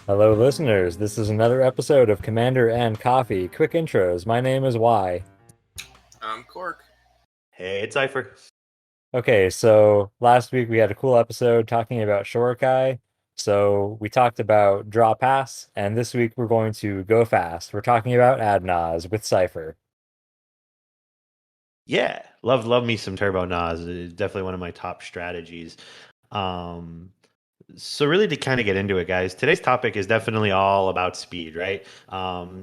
Hello, listeners. This is another episode of Commander and Coffee. Quick intros. My name is Y. I'm Cork. Hey, it's Cypher. Okay, so last week we had a cool episode talking about Shorakai. So we talked about Draw Pass, and this week we're going to go fast. We're talking about Adnaz with Cypher. Yeah, love me some Turbo Naus. It's definitely one of my top strategies. Um, so really to kind of get into it, guys, today's topic is definitely all about speed, right?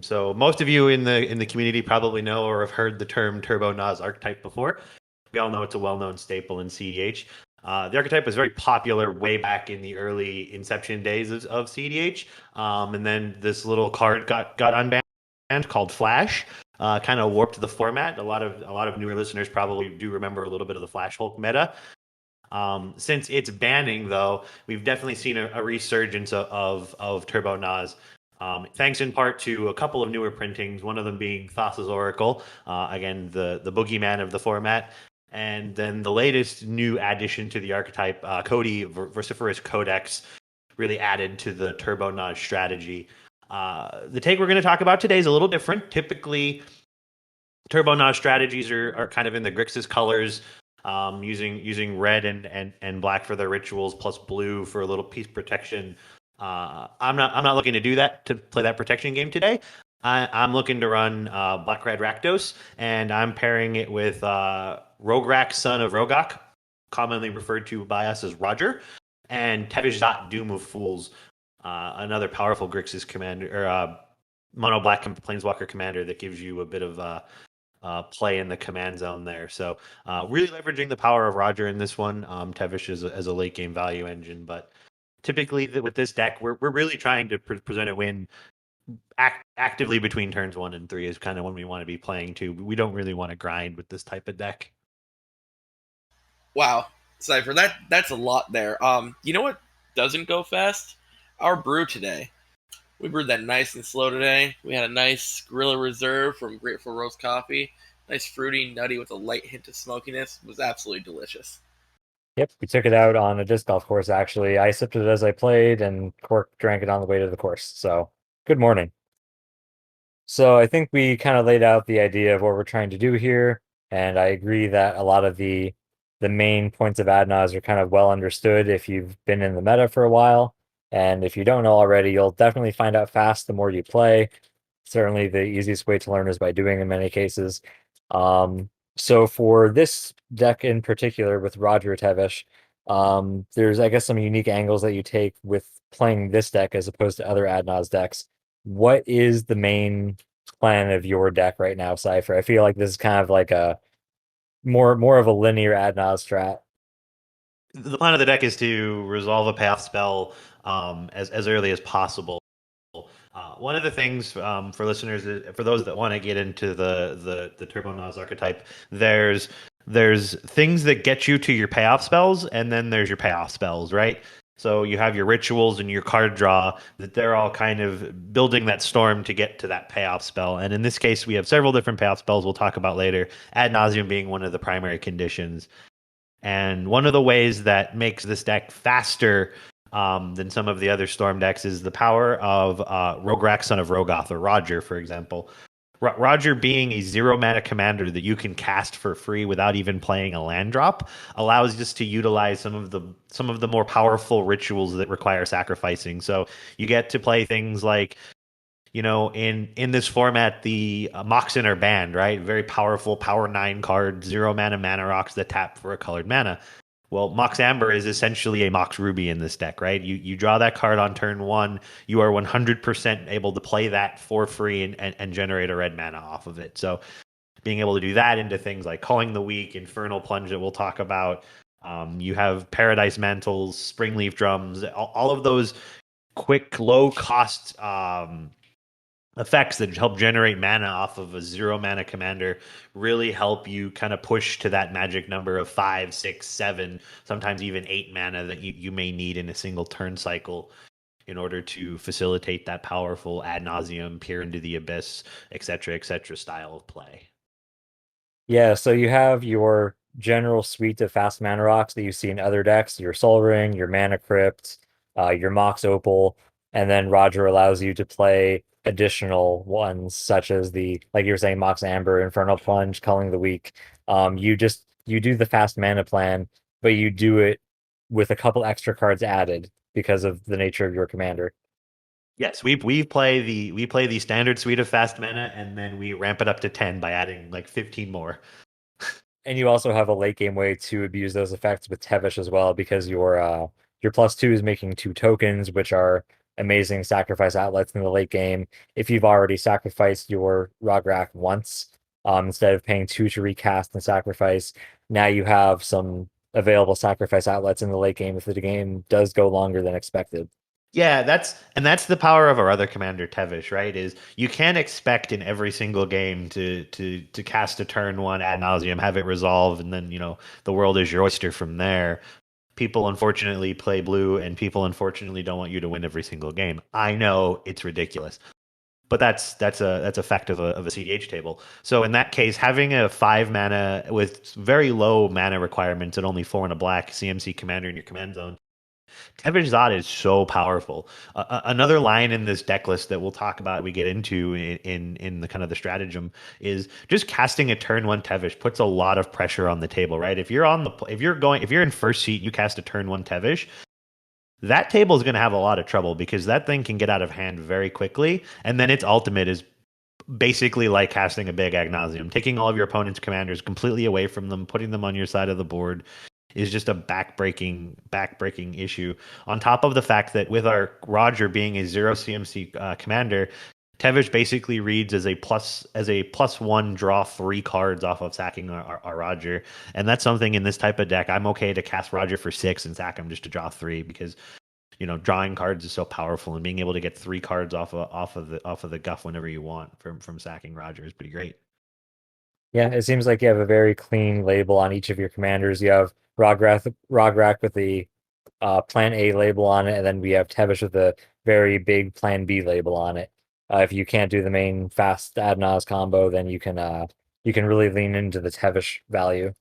So most of you in the community probably know or have heard the term Turbo Naus archetype before. We all know it's a well-known staple in cEDH. The archetype was very popular way back in the early inception days of cEDH, and then this little card got unbanned called Flash. Kind of warped the format. A lot of newer listeners probably do remember a little bit of the Flash Hulk meta. Since its banning, though, we've definitely seen a resurgence of Turbo Nas. Thanks in part to a couple of newer printings, one of them being Thassa's Oracle, again, the boogeyman of the format. And then the latest new addition to the archetype, Cody Vociferous Codex, really added to the Turbo Nas strategy. The take we're going to talk about today is a little different. Typically, Turbo Naus strategies are kind of in the Grixis colors, using red and black for their rituals, plus blue for a little piece protection. I'm not looking to do that to play that protection game today. I'm looking to run Black Red Rakdos, and I'm pairing it with Rograkh, son of Rograkh, commonly referred to by us as Roger, and Tevesh Szat, Doom of Fools, another powerful Grixis commander or mono black planeswalker commander that gives you a bit of play in the command zone there. So really leveraging the power of Roger in this one. Tevesh is as a late game value engine, but typically with this deck, we're really trying to present a win actively between turns 1 and 3 is kind of when we want to be playing too. We don't really want to grind with this type of deck. Wow, Cypher, that's a lot there. You know what doesn't go fast? Our brew today. We brewed that nice and slow today. We had a nice Gorilla Reserve from Grateful Roast Coffee. Nice fruity, nutty with a light hint of smokiness. It was absolutely delicious. Yep, we took it out on a disc golf course, actually. I sipped it as I played, and Cork drank it on the way to the course. So, good morning. So I think we kind of laid out the idea of what we're trying to do here, and I agree that a lot of the main points of Adnaz are kind of well understood if you've been in the meta for a while. And if you don't know already, you'll definitely find out fast the more you play. Certainly the easiest way to learn is by doing in many cases. So for this deck in particular with Roger Tevesh, there's I guess some unique angles that you take with playing this deck as opposed to other Adnaz decks. What is the main plan of your deck right now, Cypher? I feel like this is kind of like a more of a linear ad naz strat. The plan of the deck is to resolve a path spell as early as possible. One of the things for listeners, for those that want to get into the Turbo Naus archetype, there's things that get you to your payoff spells, and then there's your payoff spells, right? So you have your rituals and your card draw that they're all kind of building that storm to get to that payoff spell. And in this case, we have several different payoff spells we'll talk about later, ad nauseum being one of the primary conditions. And one of the ways that makes this deck faster than some of the other Storm decks is the power of Rograkh, son of Rogoth, or Roger, for example. Roger being a 0 mana commander that you can cast for free without even playing a land drop allows us to utilize some of the more powerful rituals that require sacrificing. So you get to play things like in this format, the Moxen are banned, right? Very powerful power 9 card, 0 mana rocks that tap for a colored mana. Well, Mox Amber is essentially a Mox Ruby in this deck, right? You draw that card on turn 1, you are 100% able to play that for free and generate a red mana off of it. So being able to do that into things like Calling the Weak, Infernal Plunge that we'll talk about. You have Paradise Mantles, Springleaf Drums, all of those quick, low cost effects that help generate mana off of a 0 mana commander really help you kind of push to that magic number of 5, 6, 7, sometimes even 8 mana that you may need in a single turn cycle in order to facilitate that powerful ad nauseum, peer into the abyss, etc., style of play. Yeah, so you have your general suite of fast mana rocks that you see in other decks, your Sol Ring, your Mana Crypt, your Mox Opal. and then Roger allows you to play additional ones such as the like you were saying, Mox Amber, Infernal Plunge, Culling the Weak. You do the fast mana plan, but you do it with a couple extra cards added because of the nature of your commander. Yes, we play the standard suite of fast mana, and then we ramp it up to 10 by adding like 15 more. And you also have a late game way to abuse those effects with Tevesh as well, because your +2 is making 2 tokens, which are amazing sacrifice outlets in the late game. If you've already sacrificed your Rograkh once, instead of paying 2 to recast and sacrifice, now you have some available sacrifice outlets in the late game if the game does go longer than expected. Yeah, that's the power of our other commander Tevesh, right? Is you can't expect in every single game to cast a turn one ad nauseum, have it resolve, and then the world is your oyster from there. People unfortunately play blue, and people unfortunately don't want you to win every single game. I know it's ridiculous, but that's a fact of a cEDH table. So in that case, having a 5 mana with very low mana requirements at only 4 and a black CMC commander in your command zone, Tevesh Szat is so powerful. Another line in this deck list that we'll talk about, we get into in the kind of the stratagem, is just casting a turn one Tevesh puts a lot of pressure on the table, right? If you're in first seat, you cast a turn one Tevesh, that table is going to have a lot of trouble because that thing can get out of hand very quickly, and then its ultimate is basically like casting a big Ad Nauseam, taking all of your opponent's commanders completely away from them, putting them on your side of the board is just a backbreaking issue. On top of the fact that with our Roger being a 0 CMC commander, Tevesh basically reads as a +1 draw 3 cards off of sacking our Roger, and that's something in this type of deck I'm okay to cast Roger for 6 and sack him just to draw 3 because drawing cards is so powerful, and being able to get 3 cards off of the guff whenever you want from sacking Roger is pretty great. Yeah, it seems like you have a very clean label on each of your commanders. You have Rograkh with the Plan A label on it, and then we have Tevesh with a very big Plan B label on it. If you can't do the main fast ad nos combo, then you can really lean into the Tevesh value.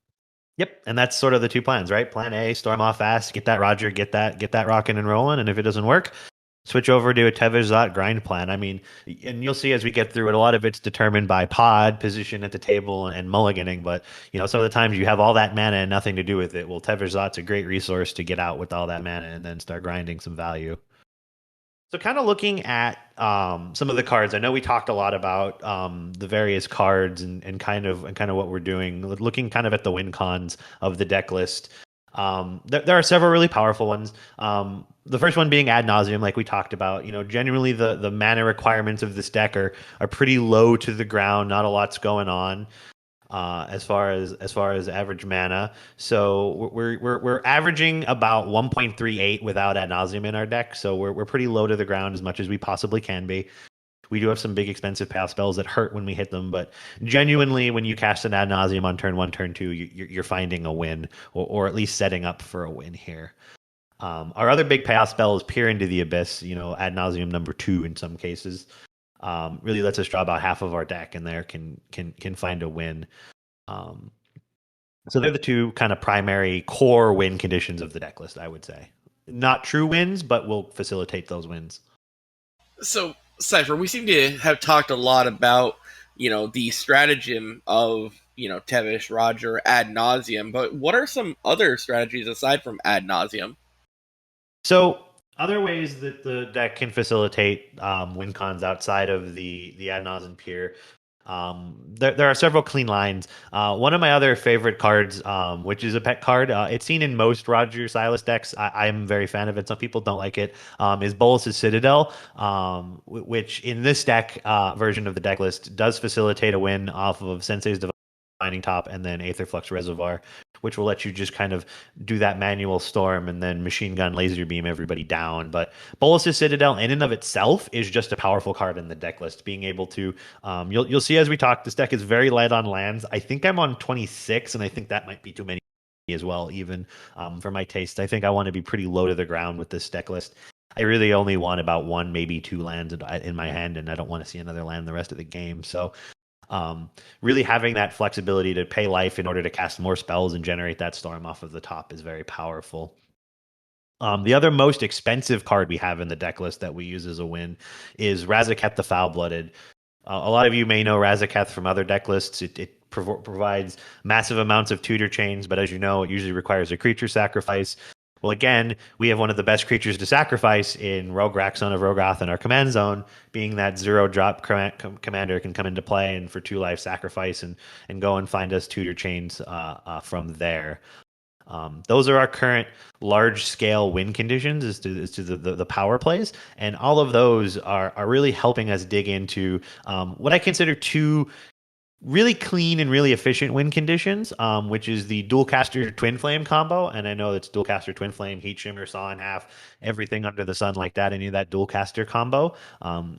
Yep, and that's sort of the two plans, right? Plan A, storm off fast, get that Roger, get that rocking and rolling, and if it doesn't work, switch over to a Tevesh Szat grind plan. I mean, and you'll see as we get through it, a lot of it's determined by pod, position at the table, and mulliganing. But some of the times you have all that mana and nothing to do with it. Well, Tevesh Szat's a great resource to get out with all that mana and then start grinding some value. So, kind of looking at some of the cards, I know we talked a lot about the various cards and kind of what we're doing. Looking kind of at the win cons of the deck list, there are several really powerful ones. The first one being Ad Nauseam, like we talked about. Generally the mana requirements of this deck are pretty low to the ground. Not a lot's going on. As far as average mana. So we're averaging about 1.38 without Ad Nauseam in our deck. So we're pretty low to the ground as much as we possibly can be. We do have some big expensive pass spells that hurt when we hit them, but genuinely, when you cast an Ad Nauseam on turn 1, turn 2, you're finding a win, or at least setting up for a win here. Our other big payoff spell is Peer into the Abyss. Ad Nauseam number 2 in some cases. Really lets us draw about half of our deck, and there can find a win. So they're the two kind of primary core win conditions of the deck list, I would say. Not true wins, but will facilitate those wins. So, Cypher, we seem to have talked a lot about, the stratagem of, Tevesh, Roger, ad nauseum, but what are some other strategies aside from ad nauseum? So other ways that the deck can facilitate win cons outside of the ad nauseam peer. There are several clean lines. One of my other favorite cards, which is a pet card, it's seen in most Roger Silas decks. I'm very fan of it. Some people don't like it. Is Bolas's Citadel, which in this deck version of the deck list does facilitate a win off of Sensei's Divining Top and then Aetherflux Reservoir, which will let you just kind of do that manual storm and then machine gun laser beam everybody down. But Bolas's Citadel in and of itself is just a powerful card in the deck list. Being able to, you'll see as we talk, this deck is very light on lands. I think I'm on 26, and I think that might be too many as well, even for my taste. I think I want to be pretty low to the ground with this deck list. I really only want about 1, maybe 2 lands in my hand, and I don't want to see another land the rest of the game. So really having that flexibility to pay life in order to cast more spells and generate that storm off of the top is very powerful. The other most expensive card we have in the deck list that we use as a win is Rograkh the Foul-Blooded. A lot of you may know Rograkh from other deck lists. It provides massive amounts of tutor chains, but as you know, it usually requires a creature sacrifice. Well, again, we have one of the best creatures to sacrifice in Rograkh, Son of Rograkh, in our command zone, being that 0-drop commander can come into play and for 2 life sacrifice and go and find us tutor chains from there. Those are our current large scale win conditions as to the power plays. And all of those are really helping us dig into what I consider 2 really clean and really efficient win conditions, which is the Dualcaster Twin Flame combo. And I know it's Dualcaster Twin Flame, Heat Shimmer, Saw in Half, everything under the sun like that, any of that Dualcaster combo.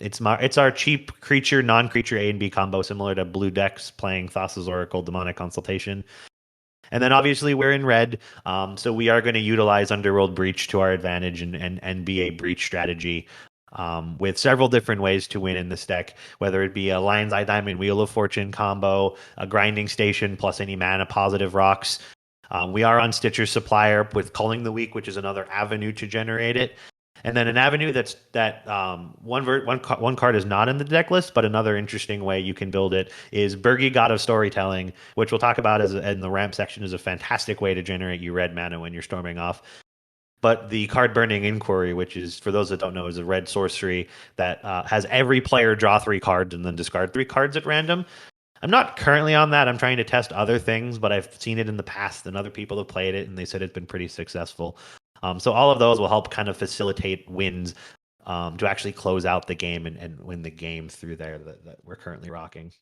It's our cheap creature, non-creature A and B combo, similar to blue decks playing Thassa's Oracle, Demonic Consultation. And then obviously we're in red, so we are going to utilize Underworld Breach to our advantage and be a breach strategy with several different ways to win in this deck, whether it be a Lion's Eye Diamond Wheel of Fortune combo, a Grinding Station plus any mana positive rocks. We are on Stitcher's Supplier with Culling the Weak, which is another avenue to generate it. And then an avenue one card is not in the deck list, but another interesting way you can build it is Birgi, God of Storytelling, which we'll talk about in the ramp section, is a fantastic way to generate you red mana when you're storming off. But the card Burning Inquiry, which is, for those that don't know, is a red sorcery that has every player draw 3 cards and then discard 3 cards at random. I'm not currently on that. I'm trying to test other things, but I've seen it in the past and other people have played it and they said it's been pretty successful. So all of those will help kind of facilitate wins to actually close out the game and win the game through there that we're currently rocking.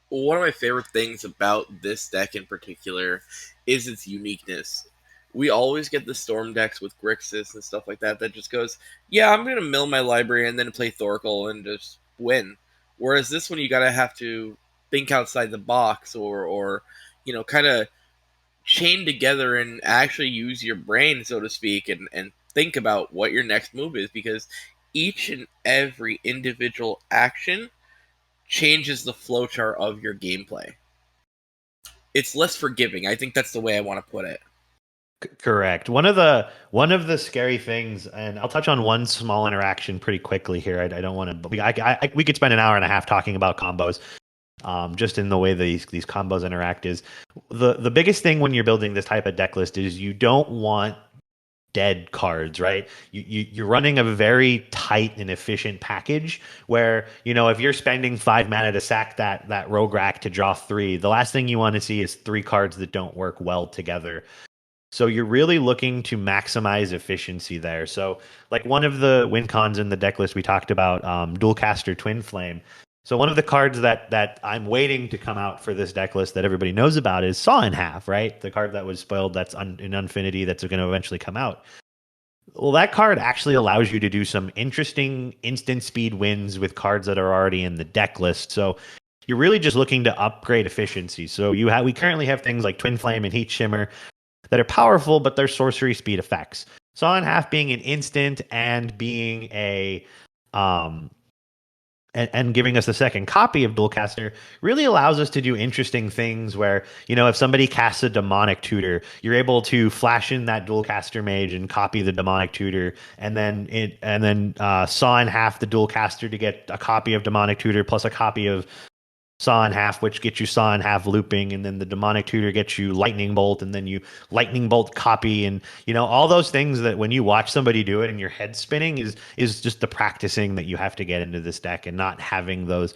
One of my favorite things about this deck in particular is its uniqueness. We always get the Storm decks with Grixis and stuff like that just goes, yeah, I'm going to mill my library and then play Thorkel and just win. Whereas this one, you got to have to think outside the box or kind of chain together and actually use your brain, so to speak, and think about what your next move is, because each and every individual action changes the flowchart of your gameplay. It's less forgiving. I think that's the way I want to put it. Correct. One of the scary things, and I'll touch on one small interaction pretty quickly here. I don't want to. We could spend an hour and a half talking about combos. Just in the way these combos interact is the biggest thing when you're building this type of deck list is you don't want dead cards, right? You're running a very tight and efficient package where, if you're spending 5 mana to sack that Rograkh to draw 3, the last thing you want to see is 3 cards that don't work well together. So you're really looking to maximize efficiency there. So like one of the win cons in the deck list we talked about, Dualcaster Twin Flame. So one of the cards that I'm waiting to come out for this deck list that everybody knows about is Saw in Half, right? The card that was spoiled that's in Unfinity that's going to eventually come out. Well, that card actually allows you to do some interesting instant speed wins with cards that are already in the deck list. So you're really just looking to upgrade efficiency. So we currently have things like Twin Flame and Heat Shimmer that are powerful, but they're sorcery speed effects. Saw in Half being an instant and being a and giving us a second copy of Dualcaster really allows us to do interesting things where, if somebody casts a Demonic Tutor, you're able to flash in that Dualcaster Mage and copy the Demonic Tutor, and then Saw in Half the Dualcaster to get a copy of Demonic Tutor plus a copy of Saw in Half, which gets you Saw in Half looping, and then the Demonic Tutor gets you Lightning Bolt, and then you Lightning Bolt copy, and all those things that when you watch somebody do it and your head spinning is just the practicing that you have to get into this deck and not having those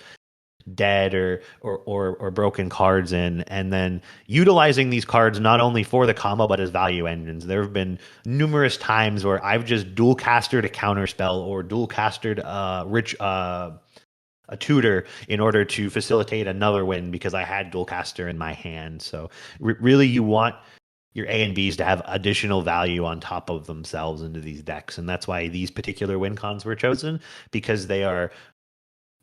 dead or broken cards in, and then utilizing these cards not only for the combo but as value engines. There have been numerous times where I've just Dualcastered a counterspell or Dualcastered a tutor in order to facilitate another win because I had Dualcaster in my hand. So really you want your A and Bs to have additional value on top of themselves into these decks. And that's why these particular win cons were chosen, because they are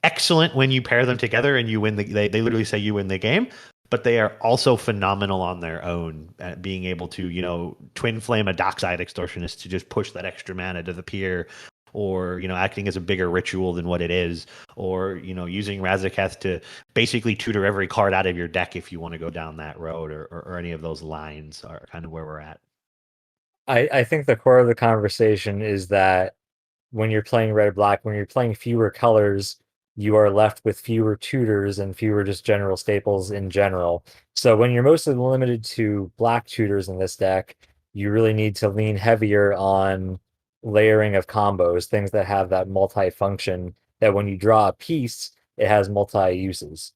excellent when you pair them together and you win they literally say you win the game, but they are also phenomenal on their own at being able to, Twin Flame a Dockside Extortionist to just push that extra mana to the pier, or acting as a bigger ritual than what it is, or using Rograkh to basically tutor every card out of your deck if you want to go down that road, or any of those lines are kind of where we're at. I think the core of the conversation is that when you're playing red black, when you're playing fewer colors, you are left with fewer tutors and fewer just general staples in general. So when you're mostly limited to black tutors in this deck, you really need to lean heavier on layering of combos, things that have that multi-function, that when you draw a piece, it has multi-uses.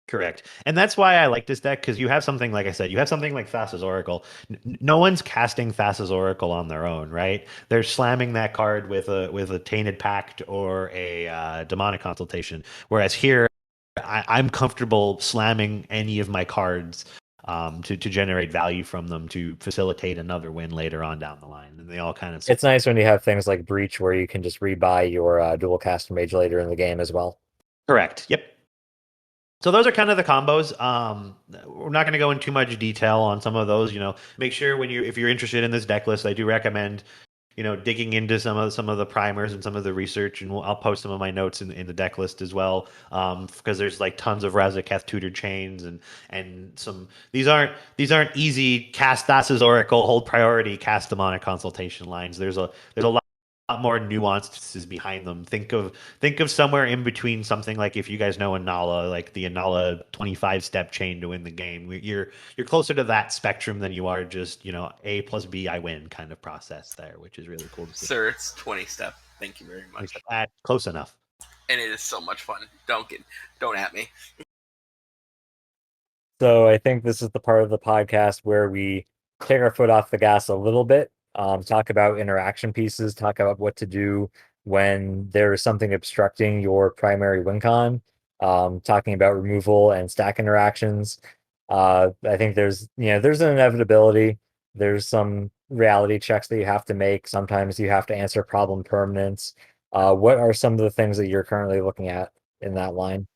Correct. And that's why I like this deck, because you have something, like I said, you have something like Thassa's Oracle. No one's casting Thassa's Oracle on their own, right? They're slamming that card with a Tainted Pact or a Demonic Consultation. Whereas here, I'm comfortable slamming any of my cards to generate value from them to facilitate another win later on down the line. And they all kind of It's support. nice when you have things like Breach where you can just rebuy your dual caster mage later in the game as well. Correct. Yep. So those are kind of the combos. We're not going to go into too much detail on some of those. Make sure if you're interested in this deck list, I do recommend, digging into some of the primers and some of the research, and I'll post some of my notes in the deck list as well. Because there's like tons of Razaketh tutored chains and some. These aren't easy cast Thassa's Oracle, hold priority, cast demonic consultation lines. There's a lot more nuances behind them. Think of somewhere in between something like, if you guys know Anala, like the Anala 25 step chain to win the game. You're closer to that spectrum than you are just, A plus B I win kind of process there, which is really cool to see. Sir, it's 20 step. Thank you very much. Close enough. And it is so much fun. Don't at me. So I think this is the part of the podcast where we take our foot off the gas a little bit, talk about interaction pieces, talk about what to do when there is something obstructing your primary win con, talking about removal and stack interactions. I think there's an inevitability. There's some reality checks that you have to make. Sometimes you have to answer problem permanence. What are some of the things that you're currently looking at in that line?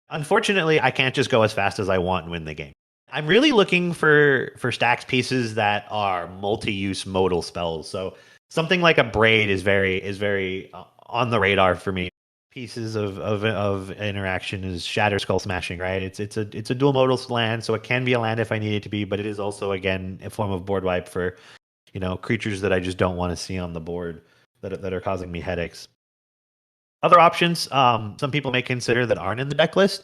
Unfortunately, I can't just go as fast as I want and win the game. I'm really looking for stacks pieces that are multi-use modal spells. So something like a braid is very on the radar for me. Pieces of interaction is Shatter Skull Smashing, right? It's a dual modal land, so it can be a land if I need it to be, but it is also, again, a form of board wipe for creatures that I just don't want to see on the board that are causing me headaches. Other options, some people may consider that aren't in the deck list.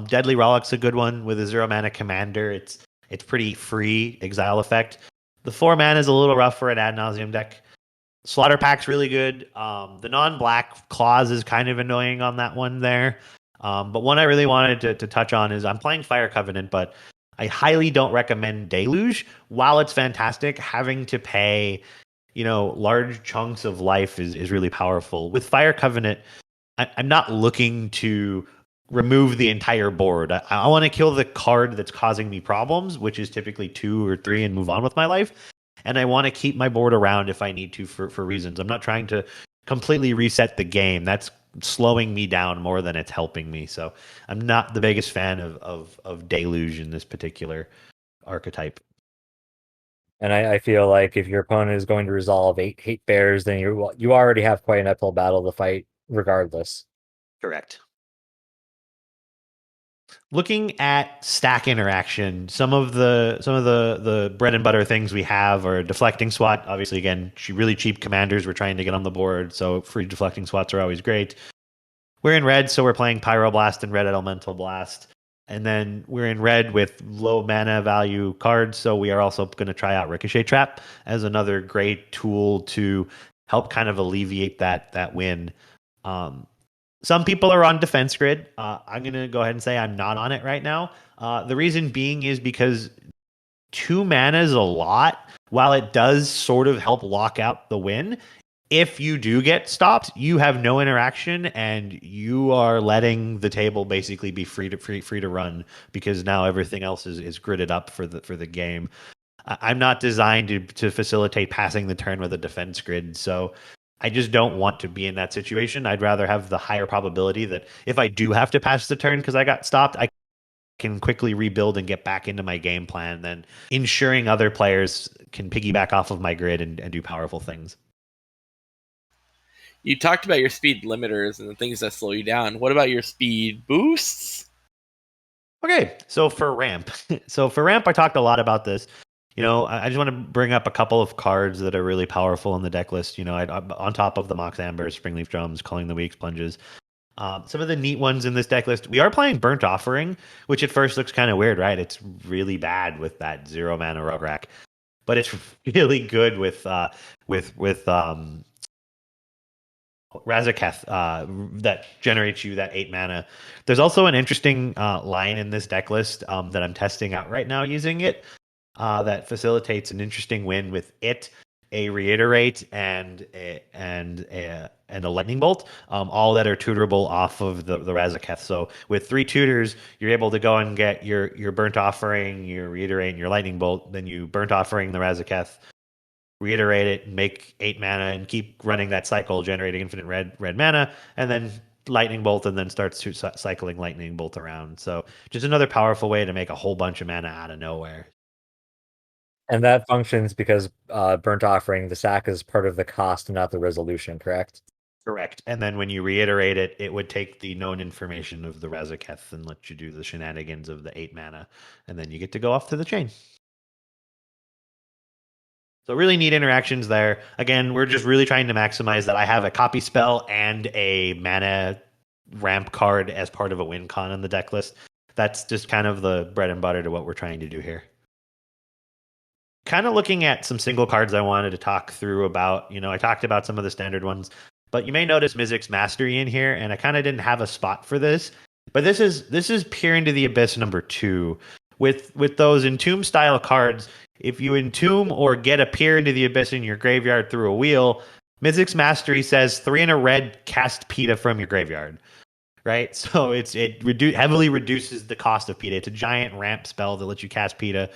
Deadly Rollick's a good one with a 0 mana commander. It's pretty free exile effect. The 4 mana is a little rough for an ad nauseum deck. Slaughter Pack's really good. The non-black clause is kind of annoying on that one there. But one I really wanted to touch on is, I'm playing Fire Covenant, but I highly don't recommend Deluge. While it's fantastic, having to pay large chunks of life is really powerful. With Fire Covenant, I'm not looking to remove the entire board. I want to kill the card that's causing me problems, which is typically 2 or 3, and move on with my life. And I want to keep my board around if I need to for reasons. I'm not trying to completely reset the game. That's slowing me down more than it's helping me. So I'm not the biggest fan of Deluge in this particular archetype. And I feel like if your opponent is going to resolve 8 hate bears, then you already have quite an uphill battle to fight regardless. Correct. Looking at stack interaction, some of the bread and butter things we have are deflecting SWAT. Obviously, again, really cheap commanders we're trying to get on the board, so free deflecting SWATs are always great. We're in red, so we're playing Pyroblast and Red Elemental Blast. And then we're in red with low mana value cards, so we are also going to try out Ricochet Trap as another great tool to help kind of alleviate that win. Some people are on Defense Grid. I'm going to go ahead and say I'm not on it right now. The reason being is because 2 mana is a lot. While it does sort of help lock out the win, if you do get stopped, you have no interaction, and you are letting the table basically be free to run, because now everything else is gridded up for the game. I'm not designed to facilitate passing the turn with a defense grid, so I just don't want to be in that situation. I'd rather have the higher probability that if I do have to pass the turn because I got stopped, I can quickly rebuild and get back into my game plan than ensuring other players can piggyback off of my grid and do powerful things. You talked about your speed limiters and the things that slow you down. What about your speed boosts? Okay, so for ramp, I talked a lot about this. I just want to bring up a couple of cards that are really powerful in the deck list. On top of the Mox Ambers, Springleaf Drums, Calling the Weak, Sponges. Some of the neat ones in this deck list. We are playing Burnt Offering, which at first looks kind of weird, right? It's really bad with that 0 mana Rograkh, but it's really good with Razaketh that generates you that 8 mana. There's also an interesting line in this deck list that I'm testing out right now using it that facilitates an interesting win with it, a Reiterate, and a Lightning Bolt, all that are tutorable off of the Razaketh. So with 3 tutors, you're able to go and get your Burnt Offering, your Reiterate, and your Lightning Bolt. Then you Burnt Offering the Razaketh, reiterate it, make 8 mana, and keep running that cycle, generating infinite red mana, and then lightning bolt, and then starts cycling lightning bolt around. So just another powerful way to make a whole bunch of mana out of nowhere. And that functions because Burnt Offering, the sack is part of the cost and not the resolution, correct? Correct. And then when you reiterate it, it would take the known information of the Razaketh and let you do the shenanigans of the 8 mana, and then you get to go off to the chain. So really neat interactions there. Again, we're just really trying to maximize that. I have a copy spell and a mana ramp card as part of a win con in the deck list. That's just kind of the bread and butter to what we're trying to do here. Kind of looking at some single cards I wanted to talk through about. I talked about some of the standard ones, but you may notice Mizzix's Mastery in here, and I kind of didn't have a spot for this. But this is Peer into the Abyss #2. With those Entomb style cards, if you entomb or get a Peer into the Abyss in your graveyard through a wheel, Mizzix's Mastery says 3 and a red, cast PETA from your graveyard. Right? So it heavily reduces the cost of PETA. It's a giant ramp spell that lets you cast PETA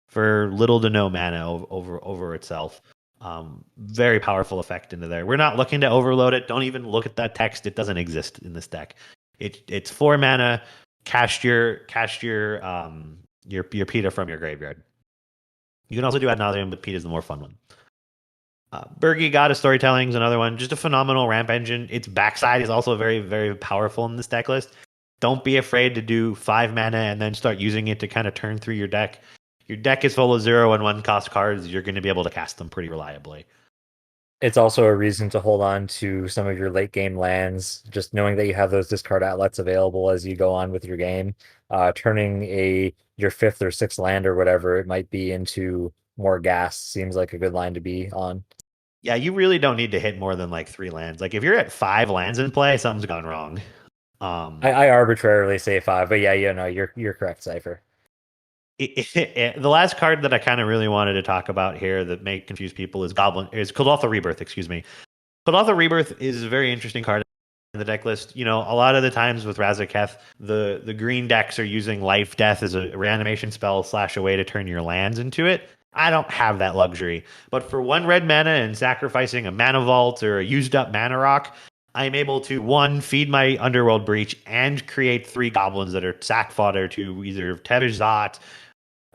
for little to no mana over itself. Very powerful effect into there. We're not looking to overload it. Don't even look at that text. It doesn't exist in this deck. It's 4 mana. Cast your PETA from your graveyard. You can also do ad nauseam, but PETA is the more fun one. Bergie God of Storytelling is another one. Just a phenomenal ramp engine. Its backside is also very, very powerful in this deck list. Don't be afraid to do 5 mana and then start using it to kind of turn through your deck. Your deck is full of 0 and 1 cost cards. You're going to be able to cast them pretty reliably. It's also a reason to hold on to some of your late game lands, just knowing that you have those discard outlets available as you go on with your game. Turning your 5th or 6th land or whatever it might be into more gas seems like a good line to be on. Yeah, you really don't need to hit more than like 3 lands. Like if you're at 5 lands in play, something's gone wrong. I arbitrarily say 5, but yeah, you're correct, Cypher. The last card that I kind of really wanted to talk about here that may confuse people is Kuldotha Rebirth. Excuse me. Kuldotha Rebirth is a very interesting card in the deck list. A lot of the times with Razaketh, the green decks are using Life Death as a reanimation spell / a way to turn your lands into it. I don't have that luxury. But for 1 red mana and sacrificing a mana vault or a used up mana rock, I'm able to 1, feed my Underworld Breach and create 3 goblins that are sack fodder to either Tevesh, Szat,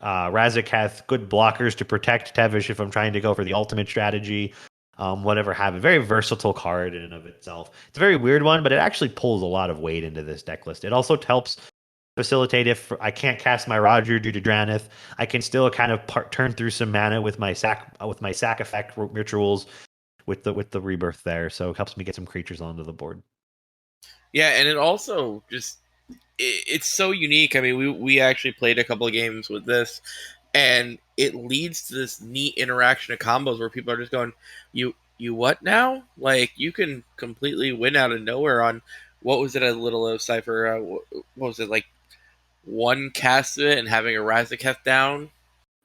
Razaketh, good blockers to protect Tevesh if I'm trying to go for the ultimate strategy. Whatever have it. Very versatile card in and of itself. It's a very weird one, but it actually pulls a lot of weight into this deck list. It also helps facilitate if I can't cast my Roger due to Dranith, I can still kind of turn through some mana with my sack effect rituals with the rebirth there. So it helps me get some creatures onto the board. Yeah, and it also just it's so unique. I mean, we actually played a couple of games with this, and it leads to this neat interaction of combos where people are just going, you what now? Like you can completely win out of nowhere on what was it a little of Cypher? What was it like? 1 cast of it and having a Razaketh down.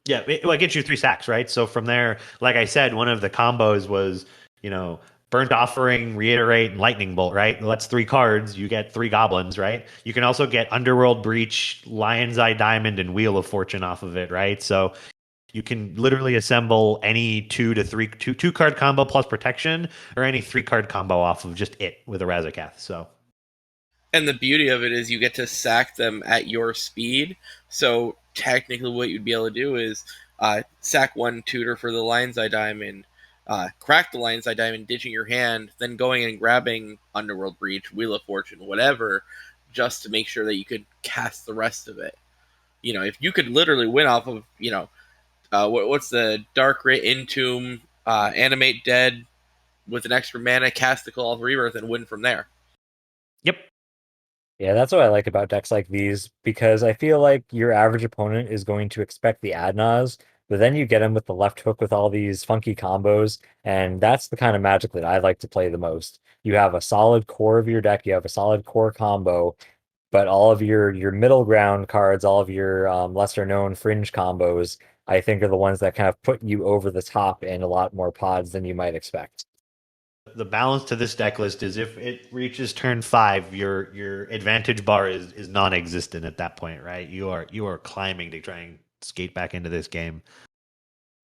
Yeah, it gets you 3 sacks, right? So from there, like I said, one of the combos was, Burnt Offering, Reiterate, and Lightning Bolt, right? That's 3 cards. You get 3 goblins, right? You can also get Underworld Breach, Lion's Eye Diamond, and Wheel of Fortune off of it, right? So you can literally assemble any 2 to 3 two card combo plus protection, or any 3 card combo off of just it with a Razaketh. So. And the beauty of it is you get to sack them at your speed. So technically, what you'd be able to do is sack 1 tutor for the Lion's Eye Diamond, crack the Lion's Eye Diamond, ditching your hand, then going and grabbing Underworld Breach, Wheel of Fortune, whatever, just to make sure that you could cast the rest of it. If you could literally win off of, what's the Dark Ray Entomb, Animate Dead with an extra mana, cast the Call of Rebirth, and win from there. Yep. Yeah, that's what I like about decks like these because I feel like your average opponent is going to expect the Adnaz, but then you get them with the left hook with all these funky combos, and that's the kind of magic that I like to play the most. You have a solid core of your deck, you have a solid core combo, but all of your middle ground cards, all of your lesser known fringe combos, I think are the ones that kind of put you over the top in a lot more pods than you might expect. The balance to this deck list is if it reaches turn 5, your advantage bar is non-existent at that point, right? You are climbing to try and skate back into this game.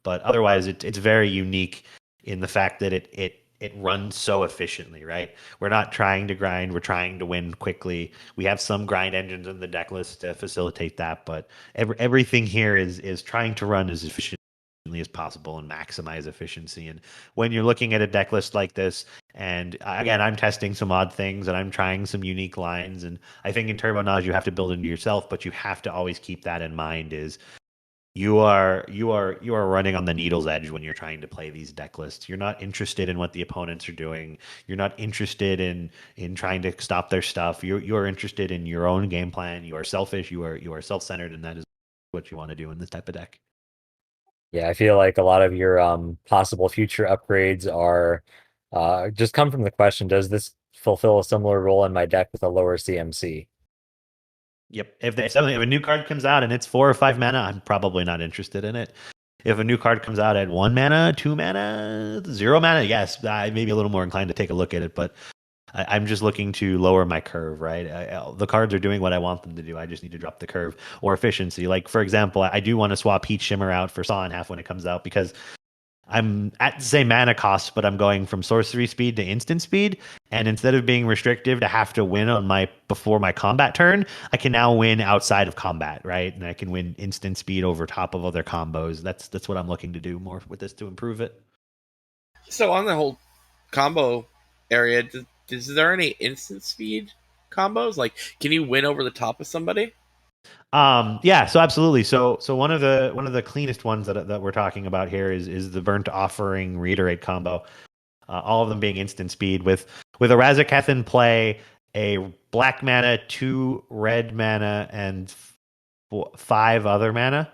But otherwise, it's very unique in the fact that it runs so efficiently, right? We're not trying to grind, we're trying to win quickly. We have some grind engines in the deck list to facilitate that, but everything here is trying to run as efficiently as possible and maximize efficiency. And when you're looking at a deck list like this, and again, I'm testing some odd things and I'm trying some unique lines, and I think in Turbo Naus you have to build into yourself, but you have to always keep that in mind is you are running on the needle's edge when you're trying to play these deck lists. You're not interested in what the opponents are doing. You're not interested in trying to stop their stuff. You're interested in your own game plan. You are selfish. You are self-centered, and that is what you want to do in this type of deck. Yeah, I feel like a lot of your possible future upgrades are just come from the question, does this fulfill a similar role in my deck with a lower CMC? Yep. If a new card comes out and it's 4 or 5 mana, I'm probably not interested in it. If a new card comes out at 1 mana, 2 mana, 0 mana, yes, I may be a little more inclined to take a look at it. But I'm just looking to lower my curve, right? The cards are doing what I want them to do. I just need to drop the curve or efficiency. Like, for example, I do want to swap Heat Shimmer out for Saw and Half when it comes out because I'm at the same mana cost, but I'm going from sorcery speed to instant speed. And instead of being restrictive to have to win on my before my combat turn, I can now win outside of combat, right? And I can win instant speed over top of other combos. That's what I'm looking to do more with this to improve it. So on the whole combo area, is there any instant speed combos? Like, can you win over the top of somebody? Yeah, so absolutely. So one of the cleanest ones that we're talking about here is the Burnt Offering Reiterate combo. All of them being instant speed with a Razaketh in play, a black mana, 2 red mana, and 5 other mana.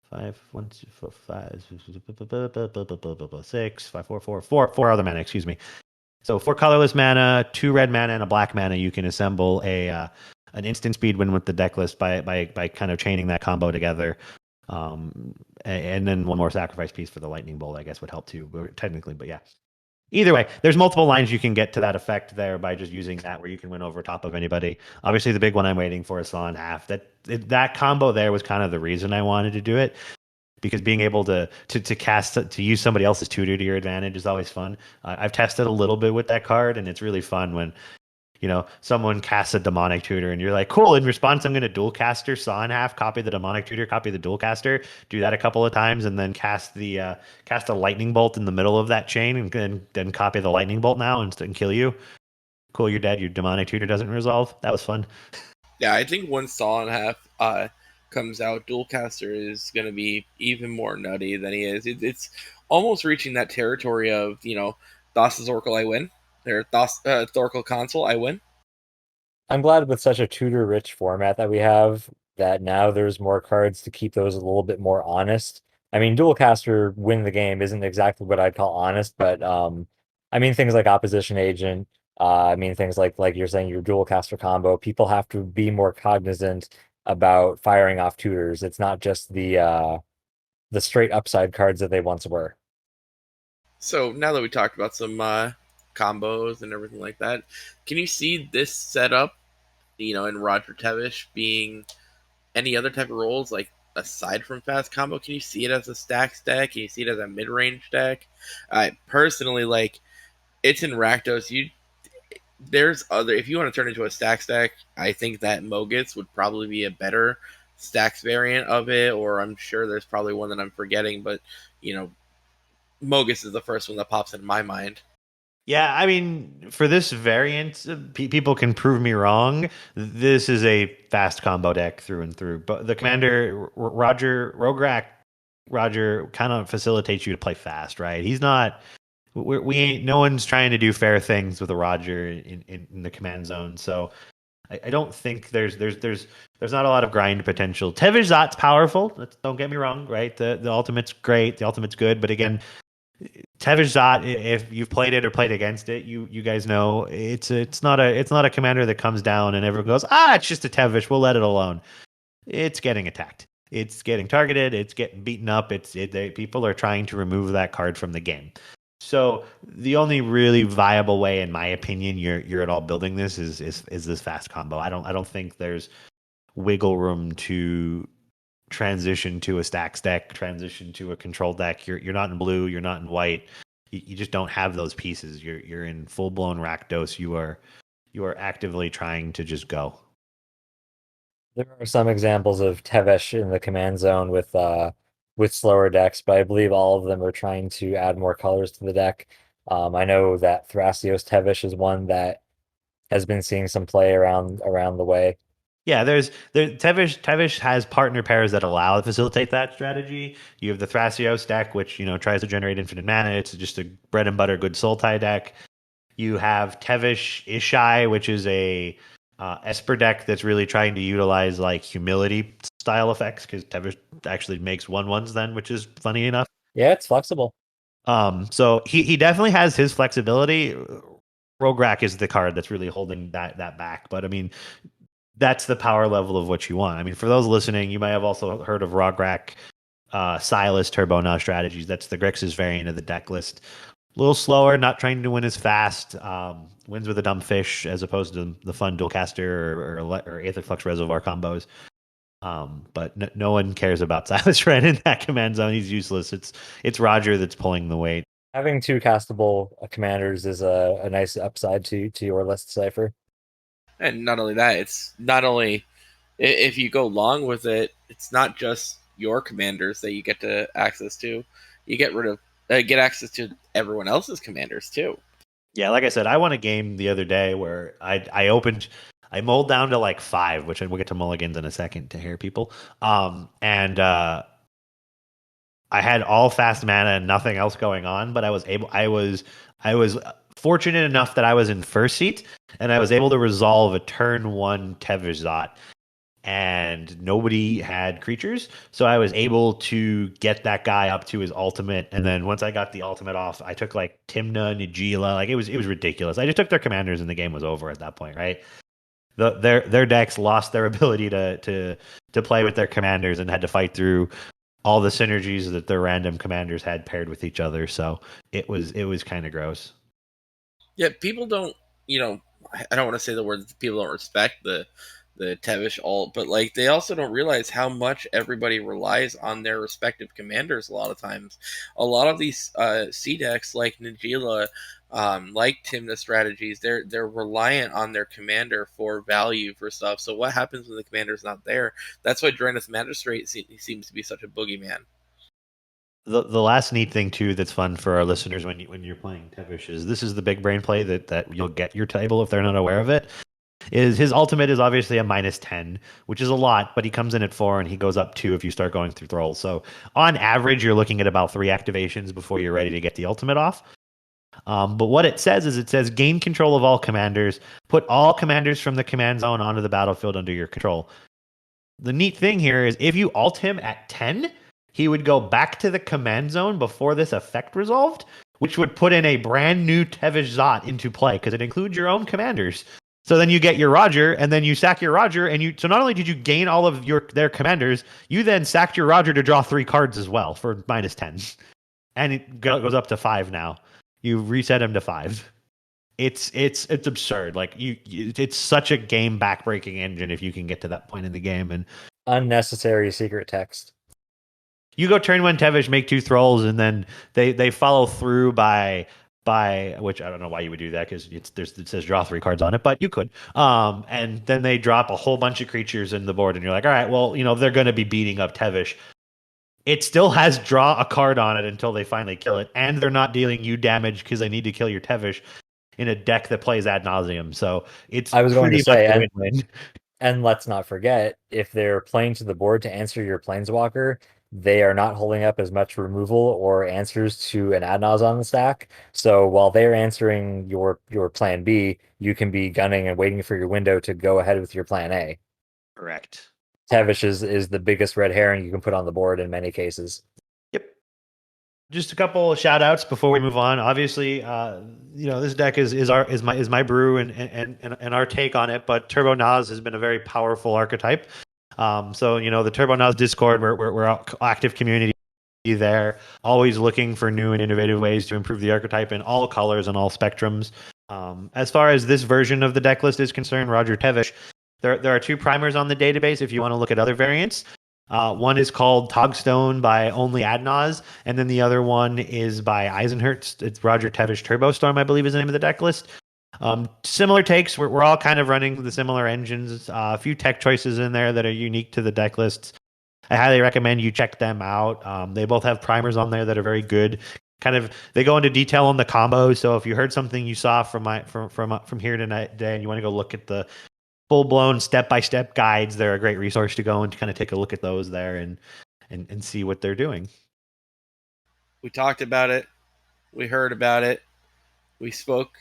Five, one, two, four, five, 6, 5, 4, 4, 4 other mana. Excuse me. So 4 colorless mana, 2 red mana, and a black mana. You can assemble a an instant speed win with the deck list by kind of chaining that combo together. And then one more sacrifice piece for the lightning bolt, I guess, would help too, technically. But yeah, either way, there's multiple lines you can get to that effect there by just using that, where you can win over top of anybody. Obviously, the big one I'm waiting for is Saw and Half. That combo there was kind of the reason I wanted to do it, because being able to use somebody else's tutor to your advantage is always fun. I've tested a little bit with that card, and it's really fun when someone casts a demonic tutor and you're like, cool, in response I'm going to dual caster Saw in Half, copy the demonic tutor, copy the dual caster, do that a couple of times, and then cast a lightning bolt in the middle of that chain, and then copy the lightning bolt now and kill you. Cool, you're dead. Your demonic tutor doesn't resolve. That was fun. Yeah, I think once Saw and Half comes out, Dualcaster is going to be even more nutty than he is. It's almost reaching that territory of, Thassa's Oracle, I win. Or Oracle Console, I win. I'm glad with such a tutor-rich format that we have that now there's more cards to keep those a little bit more honest. I mean, Dualcaster win the game isn't exactly what I'd call honest, but I mean things like Opposition Agent, I mean things like you're saying your Dualcaster combo, people have to be more cognizant about firing off tutors. It's not just the straight upside cards that they once were. So now that we talked about some combos and everything like that, can you see this setup, in Roger Tevesh being any other type of roles, like aside from fast combo? Can you see it as a stacks deck? Can you see it as a mid range deck? I personally like it's in Rakdos. There's other, if you want to turn into a stacks deck, I think that Mogis would probably be a better stacks variant of it, or I'm sure there's probably one that I'm forgetting, but you know, Mogis is the first one that pops in my mind. Yeah, I mean, for this variant, people can prove me wrong. This is a fast combo deck through and through. But the commander, Roger Rograkh, Roger kind of facilitates you to play fast, right? He's not. We ain't. No one's trying to do fair things with a Roger in the command zone. So I don't think there's not a lot of grind potential. Tevesh Szat's powerful. Don't get me wrong, right? The ultimate's great. The ultimate's good, but again, Tevesh Szat, if you've played it or played against it, you guys know it's not a commander that comes down and everyone goes, it's just a Tevesh. We'll let it alone. It's getting attacked. It's getting targeted. It's getting beaten up. People are trying to remove that card from the game. So the only really viable way, in my opinion, you're at all building this is this fast combo. I don't think there's wiggle room to transition to a stacks deck, transition to a control deck. You're not in blue. You're not in white. You just don't have those pieces. You're in full blown Rakdos. You are actively trying to just go. There are some examples of Tevesh in the command zone with slower decks, but I believe all of them are trying to add more colors to the deck. I know that Thrasios Tevesh is one that has been seeing some play around the way. Yeah, Tevesh has partner pairs that allow to facilitate that strategy. You have the Thrasios deck, which tries to generate infinite mana. It's just a bread and butter good soul tie deck. You have Tevesh Ishai, which is a Esper deck that's really trying to utilize like humility style effects because Tevesh actually makes 1/1s then, which is funny enough. Yeah, it's flexible. So he definitely has his flexibility. Rograkh is the card that's really holding that back. But I mean, that's the power level of what you want. I mean, for those listening, you might have also heard of Rograkh, Silas, Turbo Naus strategies. That's the Grixis variant of the deck list. A little slower, not trying to win as fast. Wins with a dumb fish as opposed to the fun dualcaster or Aether Flux Reservoir combos. But no one cares about Silas Ren in that command zone. He's useless. It's Roger that's pulling the weight. Having two castable commanders is a nice upside to your list, Cypher. And not only that, it's not only if you go long with it, it's not just your commanders that you get to access to. You get access to everyone else's commanders too. Yeah, like I said, I won a game the other day where I mulled down to like 5, which we'll get to mulligans in a second to hear people. And I had all fast mana and nothing else going on, but I was fortunate enough that I was in first seat and I was able to resolve a turn 1 Tevesh Szat. And nobody had creatures, so I was able to get that guy up to his ultimate. And then once I got the ultimate off, I took like Timna, Nigila, like it was ridiculous. I just took their commanders, and the game was over at that point, right? Their decks lost their ability to play with their commanders and had to fight through all the synergies that their random commanders had paired with each other. So it was kind of gross. Yeah, people don't. I don't want to say the word people don't respect the Tevesh ult, but like they also don't realize how much everybody relies on their respective commanders. A lot of times, a lot of these C decks like Nagila, like Timna strategies, they're reliant on their commander for value for stuff. So what happens when the commander's not there? That's why Draenus Magistrate seems to be such a boogeyman. The last neat thing too that's fun for our listeners when you're playing Tevesh is this is the big brain play that you'll get your table if they're not aware of it. Is his ultimate is obviously a -10, which is a lot, but he comes in at 4 and he goes up 2 if you start going through thralls. So on average, you're looking at about 3 activations before you're ready to get the ultimate off. But what it says gain control of all commanders, put all commanders from the command zone onto the battlefield under your control. The neat thing here is if you ult him at 10, he would go back to the command zone before this effect resolved, which would put in a brand new Tevesh Szat into play because it includes your own commanders. So then you get your Roger, and then you sack your Roger, and so not only did you gain all of their commanders, you then sacked your Roger to draw 3 cards as well for -10, and it goes up to 5 now. You reset him to 5. It's absurd. Like it's such a game backbreaking engine if you can get to that point in the game. And unnecessary secret text. You go turn 1 Tevesh, make 2 thralls, and then they follow through by which I don't know why you would do that because it says draw 3 cards on it, but you could. And then they drop a whole bunch of creatures in the board, and you're like, all right, well, they're going to be beating up Tevesh. It still has draw a card on it until they finally kill it, and they're not dealing you damage because they need to kill your Tevesh in a deck that plays ad nauseum. So it's I was going to say, win-win. And let's not forget, if they're playing to the board to answer your Planeswalker, they are not holding up as much removal or answers to an Adnaz on the stack. So while they're answering your plan B, you can be gunning and waiting for your window to go ahead with your plan A. Correct. Tevesh is the biggest red herring you can put on the board in many cases. Yep. Just a couple of shout outs before we move on. Obviously, this deck is my brew and our take on it, but Turbo Naus has been a very powerful archetype. So the Turbo Naus Discord, we're active community there, always looking for new and innovative ways to improve the archetype in all colors and all spectrums. As far as this version of the deck list is concerned, Roger Tevesh, there are 2 primers on the database if you want to look at other variants. One is called Togstone by Only Adnaz, and then the other one is by Eisenhertz. It's Roger Tevesh Turbo Storm, I believe is the name of the deck list. Similar takes. We're all kind of running the similar engines. A few tech choices in there that are unique to the deck lists. I highly recommend you check them out. They both have primers on there that are very good. They go into detail on the combos. So if you heard something you saw from here today, and you want to go look at the full-blown step-by-step guides, they're a great resource to go and to kind of take a look at those there and see what they're doing. We talked about it. We heard about it. We spoke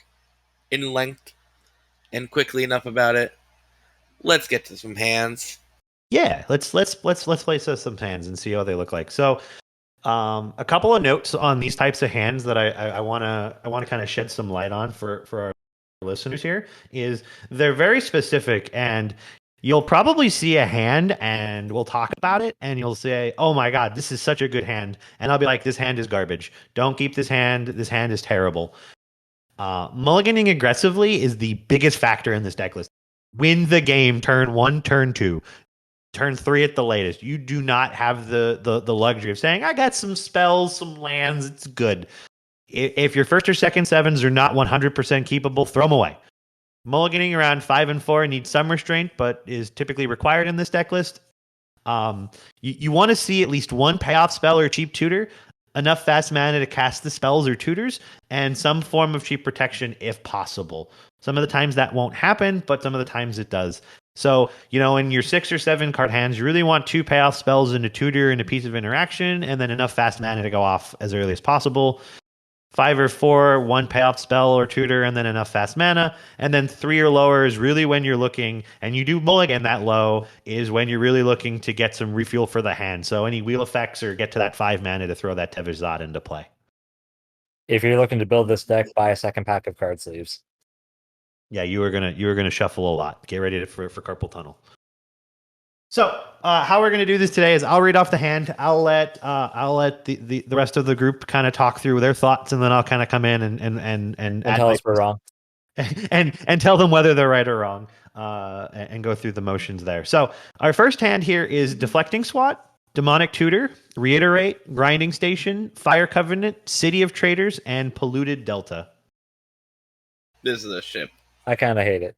in length and quickly enough about it. Let's get to some hands. Yeah, let's play some hands and see how they look like. So, a couple of notes on these types of hands that I want to kind of shed some light on for our listeners here is they're very specific, and you'll probably see a hand and we'll talk about it and you'll say, oh my god, this is such a good hand, and I'll be like, this hand is garbage, don't keep this hand is terrible. Mulliganing aggressively is the biggest factor in this deck list. Win the game turn 1, turn 2, turn 3 at the latest. You do not have the luxury of saying, I got some spells, some lands, it's good. If your first or second 7s are not 100% keepable, throw them away. Mulliganing around 5 and 4 needs some restraint, but is typically required in this deck list. You want to see at least one payoff spell or cheap tutor, enough fast mana to cast the spells or tutors, and some form of cheap protection if possible. Some of the times that won't happen, but some of the times it does. So, in your 6 or 7 card hands, you really want 2 payoff spells and a tutor and a piece of interaction, and then enough fast mana to go off as early as possible. 5 or 4, 1 payoff spell or tutor, and then enough fast mana. And then 3 or lower is really when you're looking, and you do mulligan that low, is when you're really looking to get some refuel for the hand. So any wheel effects or get to that 5 mana to throw that Tevesh Szat into play. If you're looking to build this deck, buy a second pack of card sleeves. Yeah, you were gonna shuffle a lot. Get ready for Carpal Tunnel. So how we're gonna do this today is I'll read off the hand. I'll let the rest of the group kind of talk through their thoughts, and then I'll kind of come in and tell us we're wrong. and tell them whether they're right or wrong, and go through the motions there. So our first hand here is Deflecting Swat, Demonic Tutor, Reiterate, Grinding Station, Fire Covenant, City of Traders, and Polluted Delta. This is a ship. I kind of hate it.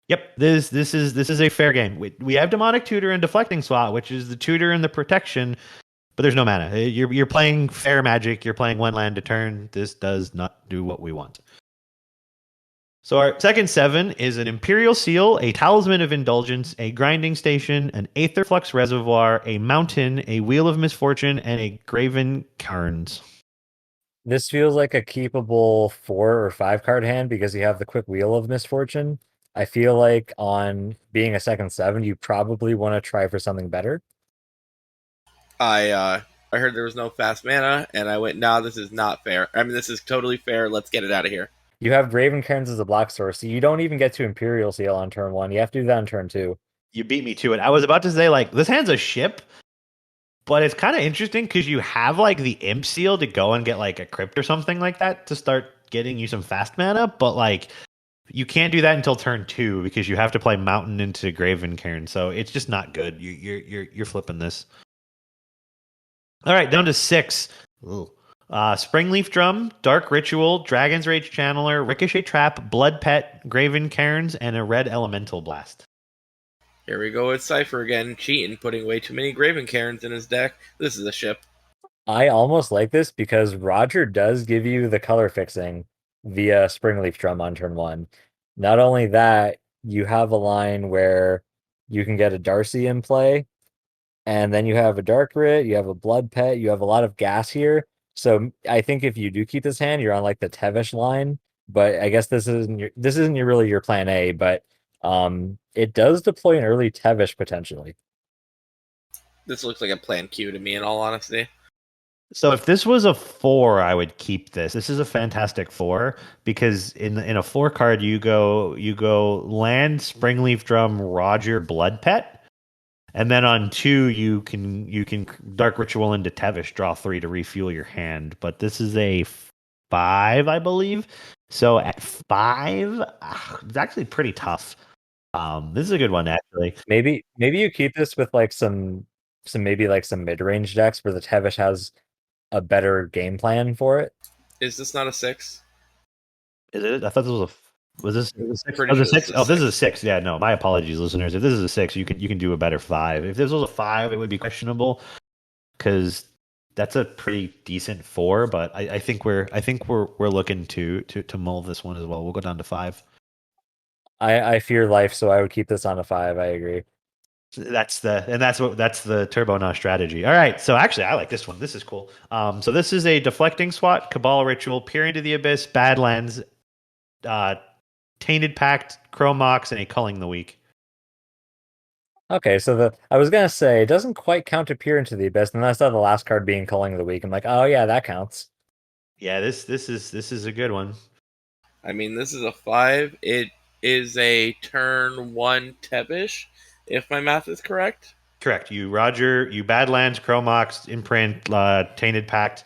Yep, this is a fair game. We have Demonic Tutor and Deflecting Swat, which is the tutor and the protection, but there's no mana. You're playing fair magic. You're playing 1 land a turn. This does not do what we want. So our second 7 is an Imperial Seal, a Talisman of Indulgence, a Grinding Station, an Aetherflux Reservoir, a Mountain, a Wheel of Misfortune, and a Graven Cairns. This feels like a keepable 4 or 5 card hand because you have the quick Wheel of Misfortune. I feel like on being a second 7, you probably want to try for something better. I heard there was no fast mana, and I went, nah, this is not fair. I mean, this is totally fair. Let's get it out of here. You have Raven Cairns as a black source, so you don't even get to Imperial Seal on turn 1. You have to do that on turn 2. You beat me to it. I was about to say, this hand's a ship, but it's kind of interesting because you have, the Imp Seal to go and get, a Crypt or something like that to start getting you some fast mana, but, you can't do that until turn 2 because you have to play Mountain into Graven Cairn, so it's just not good. You're flipping this. All right, down to 6. Ooh. Springleaf Drum, Dark Ritual, Dragon's Rage Channeler, Ricochet Trap, Blood Pet, Graven Cairns, and a Red Elemental Blast. Here we go with Cypher again, cheating, putting way too many Graven Cairns in his deck. This is a ship. I almost like this because Roger does give you the color fixing via Springleaf Drum on turn 1. Not only that, you have a line where you can get a Darcy in play, And then you have a Dark Rit, you have a Blood Pet, you have a lot of gas here. So I think if you do keep this hand, you're on like the Tevesh line. But I guess this isn't really your plan A, but it does deploy an early Tevesh potentially. This looks like a plan Q to me, in all honesty. So if this was a 4, I would keep this. This is a fantastic 4 because in a 4 card you go land Springleaf Drum Roger Blood Pet, and then on 2 you can Dark Ritual into Tevish, draw 3 to refuel your hand. But this is a 5, I believe. So at 5, it's actually pretty tough. This is a good one actually. Maybe you keep this with like some maybe like some mid-range decks where the Tevesh has a better game plan for it. Is this not a 6? Is it? I thought this was was this a 6? Pretty Oh, sure the this 6? is Oh, this is a 6. 6. Yeah, no, my apologies, listeners. If this is a 6, you can do a better 5. If this was a 5, it would be questionable because that's a pretty decent 4. But I think we're looking to mull this one as well. We'll go down to 5. I fear life, so I would keep this on a 5. I agree. That's the Turbo Naus strategy. All right, so actually, I like this one. This is cool. So this is a deflecting SWAT, Cabal Ritual, Peer into the Abyss, Badlands, uh, Tainted Pact, Chromox, and a Culling the Weak. Okay, so I was gonna say it doesn't quite count to peer into the abyss, and I saw the last card being Culling of the Week. I'm like, oh yeah, that counts. Yeah, this is a good one. I mean, this is a 5. It is a turn 1 Tevish, if my math is correct. Correct. You Roger, you Badlands, Chromox, Imprint, Tainted Pact,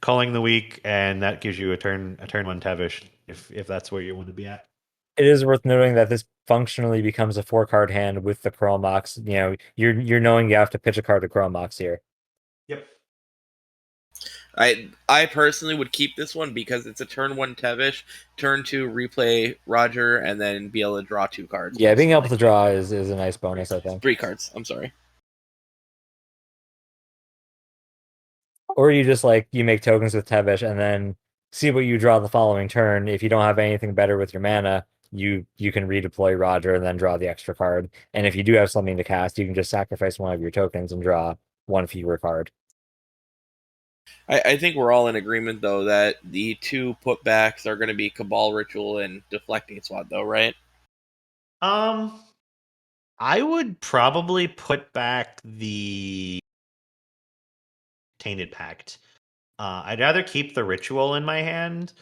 Culling the Weak, and that gives you a turn 1 Tevish if that's where you want to be at. It is worth noting that this functionally becomes a 4-card hand with the Chromox. You know, you're knowing you have to pitch a card to Chromox here. Yep. I personally would keep this one because it's a turn 1 Tevish, turn 2 replay Roger, and then be able to draw 2 cards. Yeah, being able to draw is a nice bonus, I think. 3 cards. I'm sorry. Or you just like you make tokens with Tevesh and then see what you draw the following turn. If you don't have anything better with your mana, you can redeploy Roger and then draw the extra card. And if you do have something to cast, you can just sacrifice one of your tokens and draw one fewer card. I think we're all in agreement, though, that the 2 putbacks are going to be Cabal Ritual and Deflecting SWAT, though, right? I would probably put back the Tainted Pact. I'd rather keep the Ritual in my hand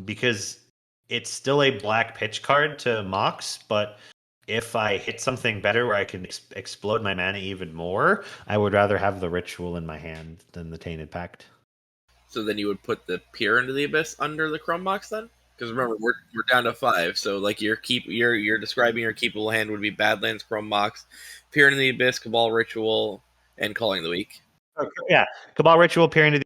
because it's still a black pitch card to Mox, but if I hit something better where I can explode my mana even more, I would rather have the Ritual in my hand than the Tainted Pact. So then you would put the Peer into the Abyss under the Chrome Box then? Because remember, we're down to 5. So like you're describing your keepable hand would be Badlands, Chrome Box, Peer into the Abyss, Cabal Ritual, and Calling the Weak. Okay, yeah, Cabal Ritual, Peer into the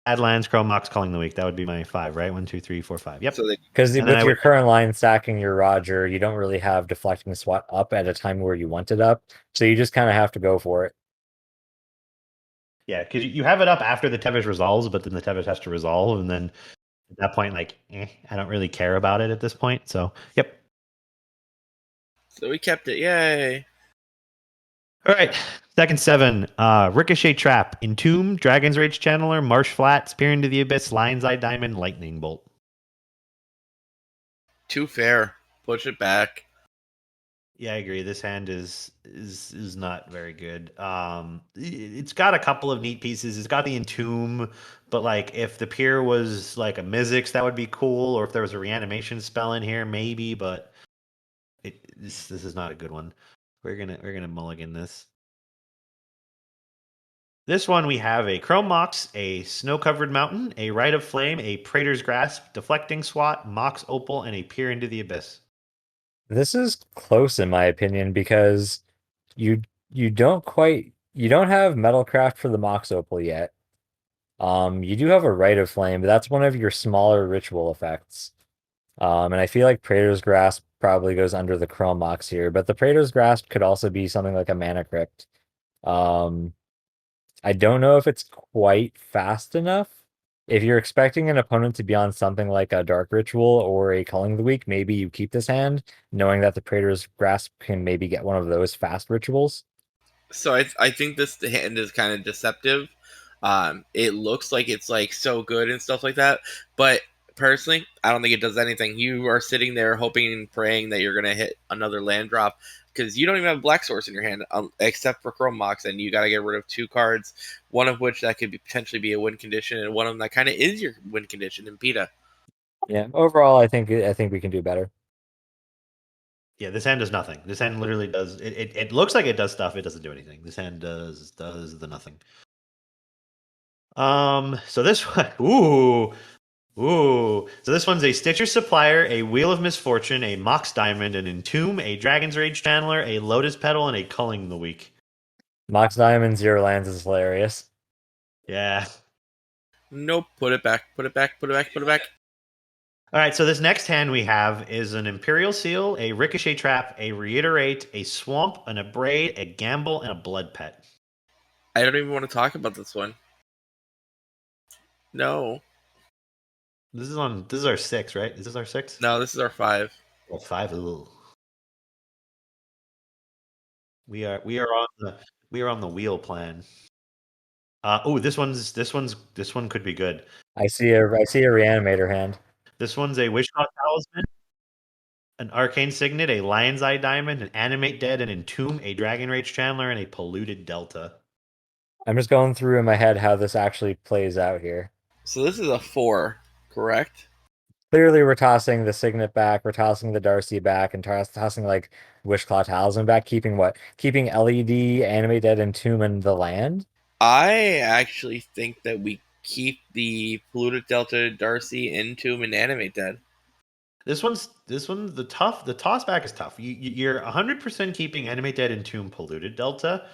Badlands, Chrome Mox, Calling the Weak. That would be my 5, right? 1, 2, 3, 4, 5. Yep. So Because And with then your current line stacking your Roger, you don't really have deflecting SWAT up at a time where you want it up. So you just kind of have to go for it. Yeah, because you have it up after the Tevesh resolves, but then the Tevesh has to resolve, and then at that point, like, I don't really care about it at this point. So, yep. So we kept it. Yay. All right. Second 7. Ricochet Trap, Entomb, Dragon's Rage Channeler, Marsh Flat, Spear into the Abyss, Lion's Eye Diamond, Lightning Bolt. Too fair. Push it back. Yeah, I agree. This hand is not very good. It's got a couple of neat pieces. It's got the Entomb, but like if the Peer was like a Mizzix, that would be cool. Or if there was a reanimation spell in here, maybe. But this is not a good one. We're gonna mulligan this. This one we have a Chrome Mox, a Snow Covered Mountain, a Rite of Flame, a Praetor's Grasp, Deflecting SWAT, Mox Opal, and a Peer into the Abyss. This is close in my opinion because you don't have Metalcraft for the Mox Opal yet. You do have a Rite of Flame, but that's one of your smaller ritual effects. And I feel like Praetor's Grasp probably goes under the Chrome Mox here, but the Praetor's Grasp could also be something like a Mana Crypt. I don't know if it's quite fast enough. If you're expecting an opponent to be on something like a Dark Ritual or a Culling of the Week, maybe you keep this hand, knowing that the Praetor's Grasp can maybe get one of those fast rituals. So I think this hand is kind of deceptive. It looks like it's like so good and stuff like that, but personally, I don't think it does anything. You are sitting there hoping and praying that you're gonna hit another land drop because you don't even have a black source in your hand except for Chrome Mox, and you got to get rid of two cards, one of which that could potentially be a win condition, and one of them that kind of is your win condition in PETA. Yeah, overall, I think we can do better. Yeah, this hand does nothing. This hand literally does it looks like it does stuff, it doesn't do anything. This hand does the nothing. So this one, ooh. So this one's a Stitcher Supplier, a Wheel of Misfortune, a Mox Diamond, an Entomb, a Dragon's Rage Channeler, a Lotus Petal, and a Culling the Week. Mox Diamond, zero lands is hilarious. Yeah. Nope, put it back, put it back, put it back, put it back. All right, so this next hand we have is an Imperial Seal, a Ricochet Trap, a Reiterate, a Swamp, an Abrade, a Gamble, and a Blood Pet. I don't even want to talk about this one. No, This is our 6, right? Is this our 6? no, this is our 5. Or 5. Ooh. We are on the wheel plan. This one could be good. I see a reanimator hand. This one's a Wishclaw Talisman, an Arcane Signet, a Lion's Eye Diamond, an Animate Dead, an Entomb, a Dragon Rage Chandler, and a Polluted Delta. I'm just going through in my head how this actually plays out here. So this is a 4, correct? Clearly, we're tossing the Signet back, we're tossing the Darcy back, and tossing like Wishclaw Talisman back, keeping what? Keeping LED, Animate Dead, and Tomb in the land? I actually think that we keep the Polluted Delta, Darcy, Entomb, and Animate Dead. This one the toss back is tough. You're 100% keeping Animate Dead, Entomb, Polluted Delta.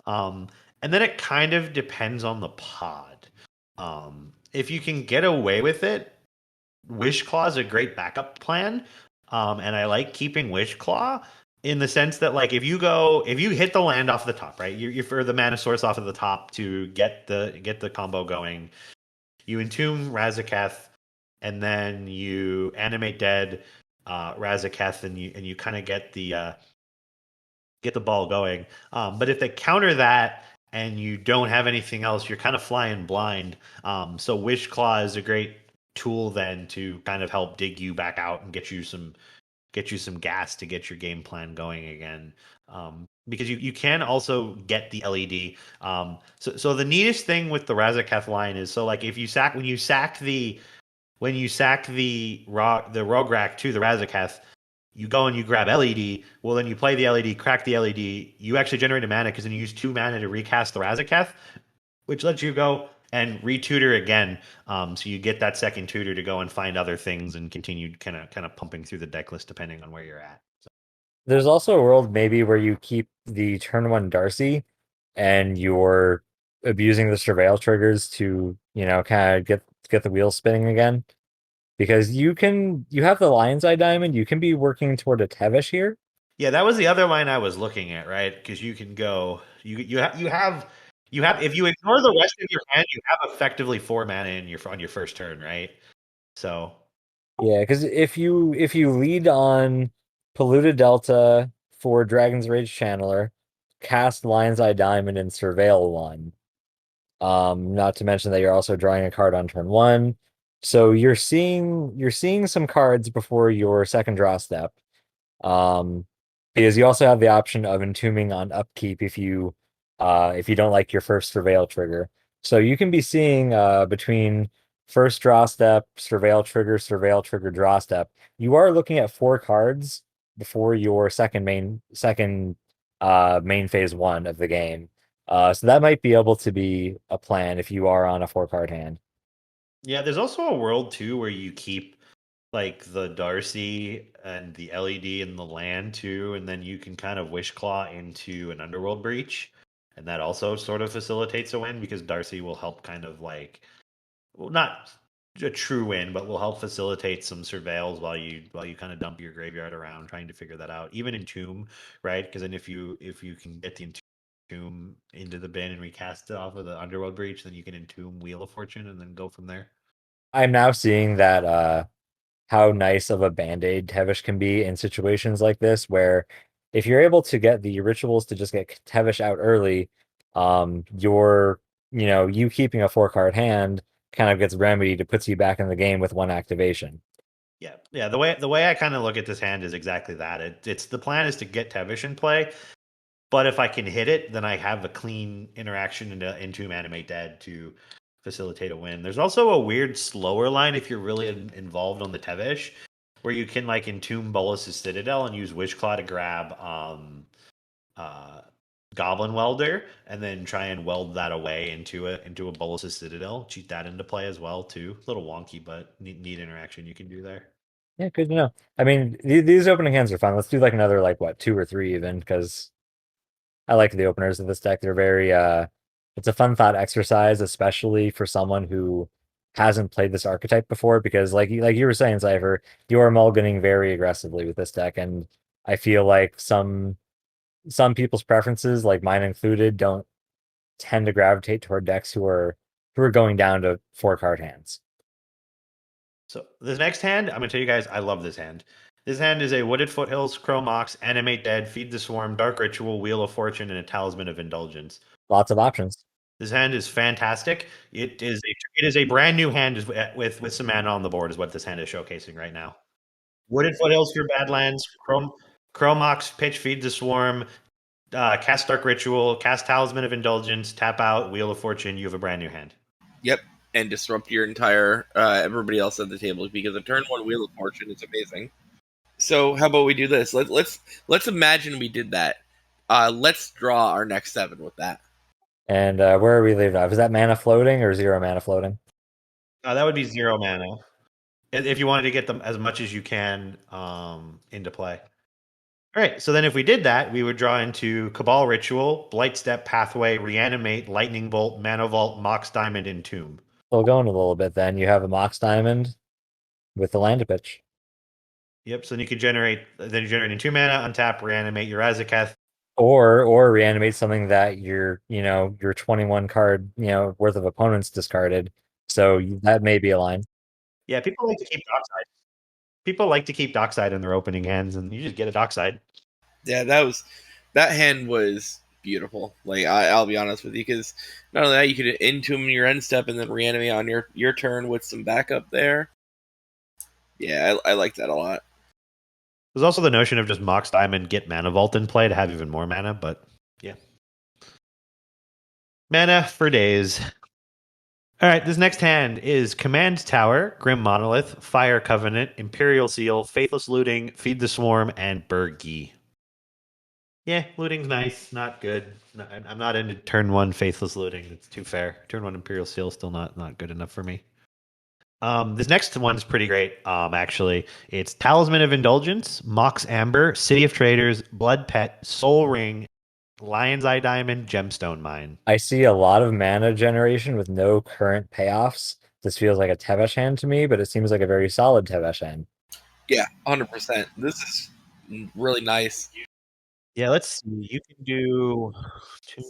And then it kind of depends on the pod. If you can get away with it, Wishclaw is a great backup plan. And I like keeping Wishclaw in the sense that, like, if you hit the land off the top, right? You for the mana source off of the top to get the combo going. You Entomb Razaketh, and then you Animate Dead Razaketh, and you kind of get the ball going. But if they counter that and you don't have anything else, you're kind of flying blind. So Wishclaw is a great tool then to kind of help dig you back out and get you some gas to get your game plan going again. Because you can also get the LED. So the neatest thing with the Razaketh line is, so like if you sack the Rograkh to the Razaketh, you go and you grab LED. Well, then you play the LED, crack the LED. You actually generate a mana because then you use 2 mana to recast the Razaketh, which lets you go and retutor again. So you get that second tutor to go and find other things and continue kind of pumping through the deck list depending on where you're at. So. There's also a world maybe where you keep the turn 1 Darcy and you're abusing the surveil triggers to, kind of get the wheels spinning again. Because you have the Lion's Eye Diamond, you can be working toward a Tevesh here. Yeah, that was the other line I was looking at, right? Because you can go, you have if you ignore the rest of your hand, you have effectively 4 mana on your first turn, right? So yeah, because if you lead on Polluted Delta for Dragon's Rage Channeler, cast Lion's Eye Diamond and Surveil 1. Not to mention that you're also drawing a card on turn 1. So you're seeing some cards before your second draw step. Because you also have the option of entombing on upkeep if you don't like your first surveil trigger. So you can be seeing between first draw step, surveil trigger, draw step. You are looking at 4 cards before your second main phase 1 of the game. So that might be able to be a plan if you are on a 4-card hand. yeah, there's also a world too where you keep like the Darcy and the LED and the land too, and then you can kind of Wishclaw into an Underworld Breach, and that also sort of facilitates a win because Darcy will help kind of like, well, not a true win, but will help facilitate some surveils while you kind of dump your graveyard around trying to figure that out. Even Entomb, right? Because then if you can get the Entomb into the bin and recast it off of the Underworld Breach, then you can Entomb Wheel of Fortune and then go from there. I'm now seeing that how nice of a band-aid Tevesh can be in situations like this, where if you're able to get the rituals to just get Tevesh out early, your you keeping a 4-card hand kind of gets remedied. It puts you back in the game with 1 activation. Yeah. The way I kind of look at this hand is exactly that. It's the plan is to get Tevesh in play, but if I can hit it, then I have a clean interaction into Animate Dead to facilitate a win. There's also a weird slower line if you're really involved on the Tevesh, where you can like entomb Bolus's Citadel and use Wishclaw to grab uh, Goblin Welder, and then try and weld that away into a Bolus's Citadel. Cheat that into play as well too. A little wonky, but neat interaction you can do there. Yeah, good to know. I mean, these opening hands are fun. Let's do like another like what 2 or 3 even, because I like the openers of this deck. They're very it's a fun thought exercise, especially for someone who hasn't played this archetype before, because like you were saying, Cypher, you're mulliganing very aggressively with this deck, and I feel like some people's preferences, like mine included, don't tend to gravitate toward decks who are going down to 4-card hands. So this next hand, I'm gonna tell you guys, I love this hand. This hand is a Wooded Foothills, Chrome Ox, Animate Dead, Feed the Swarm, Dark Ritual, Wheel of Fortune, and a Talisman of Indulgence. Lots of options. This hand is fantastic. It is a brand new hand with some mana on the board is what this hand is showcasing right now. Wooded Foothills for Badlands, Chrome Ox, pitch, Feed the Swarm, cast Dark Ritual, cast Talisman of Indulgence, tap out, Wheel of Fortune. You have a brand new hand. Yep, and disrupt your entire everybody else at the table, because a turn 1 Wheel of Fortune is amazing. So how about we do this? Let's imagine we did that. Let's draw our next 7 with that. And where are we leaving off? Is that mana floating or 0 mana floating? That would be 0 mana. If you wanted to get them as much as you can into play. All right, so then if we did that, we would draw into Cabal Ritual, Blight Step, Pathway, Reanimate, Lightning Bolt, Mana Vault, Mox Diamond, and Tomb. We'll go in a little bit then. You have a Mox Diamond with the land to pitch. Yep, so then you generate in 2 mana, untap, Reanimate your Azeketh. Or reanimate something that your 21 card worth of opponents discarded. So that may be a line. Yeah, people like to keep Dockside. People like to keep Dockside in their opening hands, and you just get a Dockside. Yeah, that hand was beautiful. Like I'll be honest with you, because not only that, you could entomb your end step and then reanimate on your turn with some backup there. Yeah, I like that a lot. There's also the notion of just Mox Diamond, get Mana Vault in play to have even more mana, but yeah. Mana for days. All right, this next hand is Command Tower, Grim Monolith, Fire Covenant, Imperial Seal, Faithless Looting, Feed the Swarm, and Burgi. Yeah, looting's nice, not good. I'm not into turn 1 Faithless Looting. It's too fair. Turn 1 Imperial Seal is still not good enough for me. This next one's pretty great, actually. It's Talisman of Indulgence, Mox Amber, City of Traders, Blood Pet, Soul Ring, Lion's Eye Diamond, Gemstone Mine. I see a lot of mana generation with no current payoffs. This feels like a Tevesh hand to me, but it seems like a very solid Tevesh hand. Yeah, 100%. This is really nice. Yeah, let's see. You can do...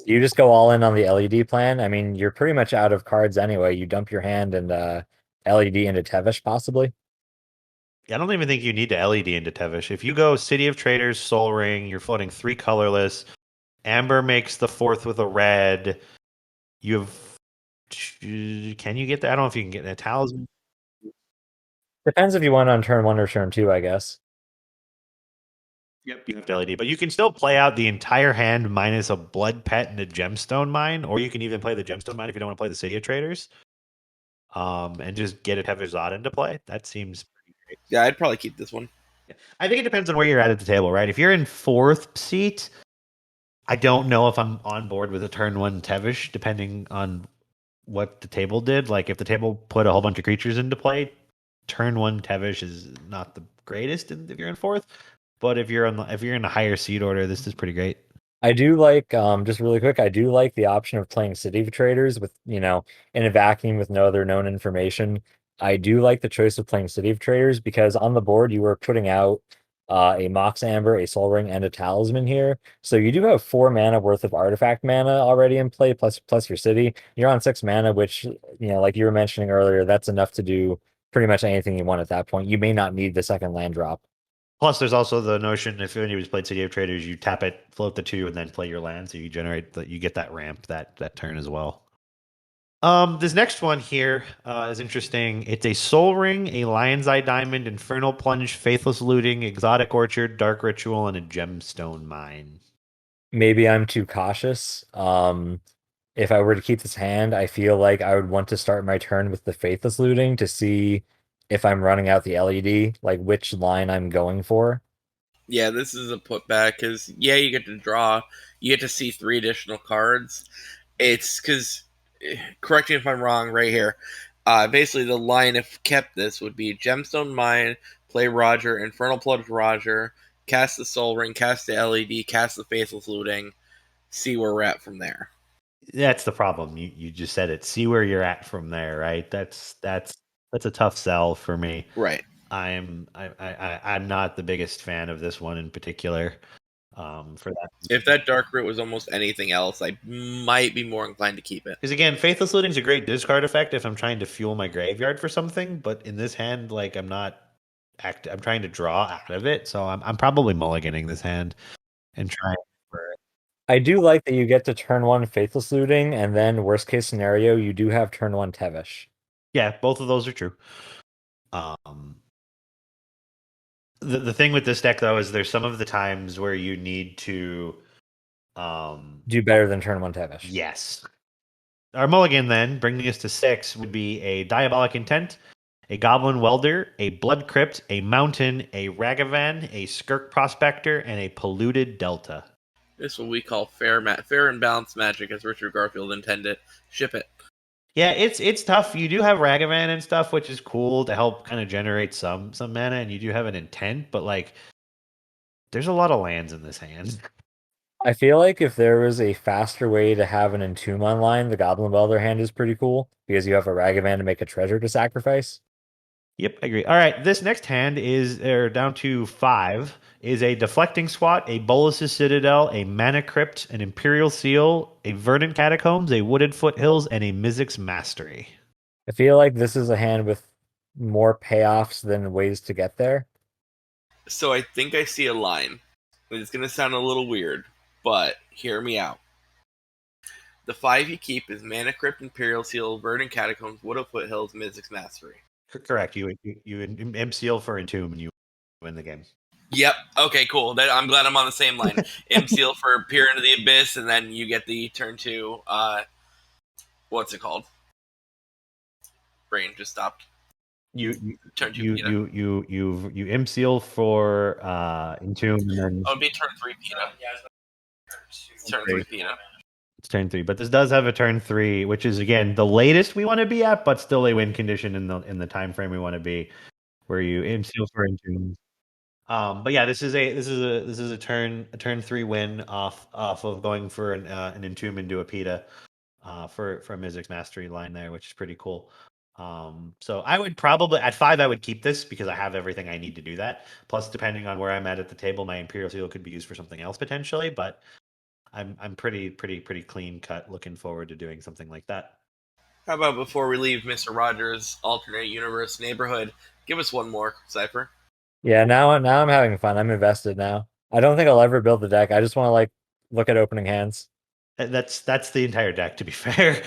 You just go all in on the LED plan. I mean, you're pretty much out of cards anyway. You dump your hand and LED into Tevesh, possibly. I don't even think you need to LED into Tevesh. If you go City of Traders, Soul Ring, you're floating 3 colorless. Amber makes the 4th with a red. You have... Can you get that? I don't know if you can get a Talisman. Depends if you want on turn 1 or turn 2, I guess. Yep, you have to LED, but you can still play out the entire hand minus a Blood Pet and a Gemstone Mine, or you can even play the Gemstone Mine if you don't want to play the City of Traders, and just get a Tevesh Szat into play. That seems pretty great. Yeah, I'd probably keep this one. I think it depends on where you're at the table, right? If you're in 4th seat, I don't know if I'm on board with a turn 1 Tevesh, depending on what the table did. Like if the table put a whole bunch of creatures into play, turn 1 Tevesh is not the greatest if you're in 4th. But if you're in a higher seed order, this is pretty great. I do like, just really quick, I do like the option of playing City of Traders with, in a vacuum with no other known information. I do like the choice of playing City of Traders because on the board you were putting out a Mox Amber, a Soul Ring, and a Talisman here. So you do have 4 mana worth of artifact mana already in play, plus your city. You're on 6 mana, which, like you were mentioning earlier, that's enough to do pretty much anything you want at that point. You may not need the second land drop. Plus, there's also the notion if anybody's played City of Traders, you tap it, float the 2, and then play your land, so you generate you get that ramp that turn as well. This next one here is interesting. It's a Soul Ring, a Lion's Eye Diamond, Infernal Plunge, Faithless Looting, Exotic Orchard, Dark Ritual, and a Gemstone Mine. Maybe I'm too cautious. If I were to keep this hand, I feel like I would want to start my turn with the Faithless Looting to see if I'm running out the LED, like which line I'm going for. Yeah, this is a putback because you get to draw, you get to see 3 additional cards. It's because, correct me if I'm wrong, right here. Basically, the line if kept this would be Gemstone Mine, play Roger, Infernal Plunge Roger, cast the Soul Ring, cast the LED, cast the Faithless Looting, see where we're at from there. That's the problem. You just said it. See where you're at from there, right? That's a tough sell for me. Right. I'm not the biggest fan of this one in particular. For that, If that Dark Root was almost anything else, I might be more inclined to keep it. because again, Faithless Looting is a great discard effect if I'm trying to fuel my graveyard for something. But in this hand, like I'm not I'm trying to draw out of it, so I'm probably mulliganing this hand and trying for it. I do like that you get to turn 1 Faithless Looting, and then worst case scenario, you do have turn 1 Tevesh. Yeah, both of those are true. The thing with this deck though is there's some of the times where you need to Do better than turn 1 Tevesh. yes. Our mulligan then, bringing us to 6, would be a Diabolic Intent, a Goblin Welder, a Blood Crypt, a Mountain, a Ragavan, a Skirk Prospector, and a Polluted Delta. This is what we call fair and balanced magic, as Richard Garfield intended. Ship it. Yeah, it's tough. You do have Ragavan and stuff, which is cool to help kind of generate some mana, and you do have an intent, but like there's a lot of lands in this hand. I feel like if there was a faster way to have an Entomb online, the Goblin Welder hand is pretty cool because you have a Ragavan to make a treasure to sacrifice. Yep, I agree. All right, this next hand is down to 5. Is a Deflecting Swat, a Bolus's Citadel, a Mana Crypt, an Imperial Seal, a Verdant Catacombs, a Wooded Foothills, and a Mizzix Mastery. I feel like this is a hand with more payoffs than ways to get there. So I think I see a line. It's going to sound a little weird, but hear me out. The 5 you keep is Mana Crypt, Imperial Seal, Verdant Catacombs, Wooded Foothills, Mizzix Mastery. Correct. You seal for Entomb and you win the game. Yep. Okay, cool. I'm glad I'm on the same line. Seal for Peer into the Abyss, and then you get the turn 2, what's it called? Brain just stopped. Turn 2 you seal for Entomb and then it'd be turn 3 PETA. Turn 3 PETA. It's turn 3, but this does have a turn 3, which is again the latest we want to be at, but still a win condition in the time frame we want to be, where you seal for Entomb. But yeah, this is a turn 3 win off of going for an Entomb into a PETA for a Mizzix Mastery line there, which is pretty cool. So I would probably at 5 I would keep this because I have everything I need to do that. Plus, depending on where I'm at the table, my Imperial Seal could be used for something else potentially. But I'm pretty clean cut. Looking forward to doing something like that. How about before we leave Mr. Rogers' alternate universe neighborhood, give us one more, Cypher. Yeah, now I'm having fun. I'm invested now. I don't think I'll ever build the deck. I just want to like look at opening hands. That's the entire deck. To be fair,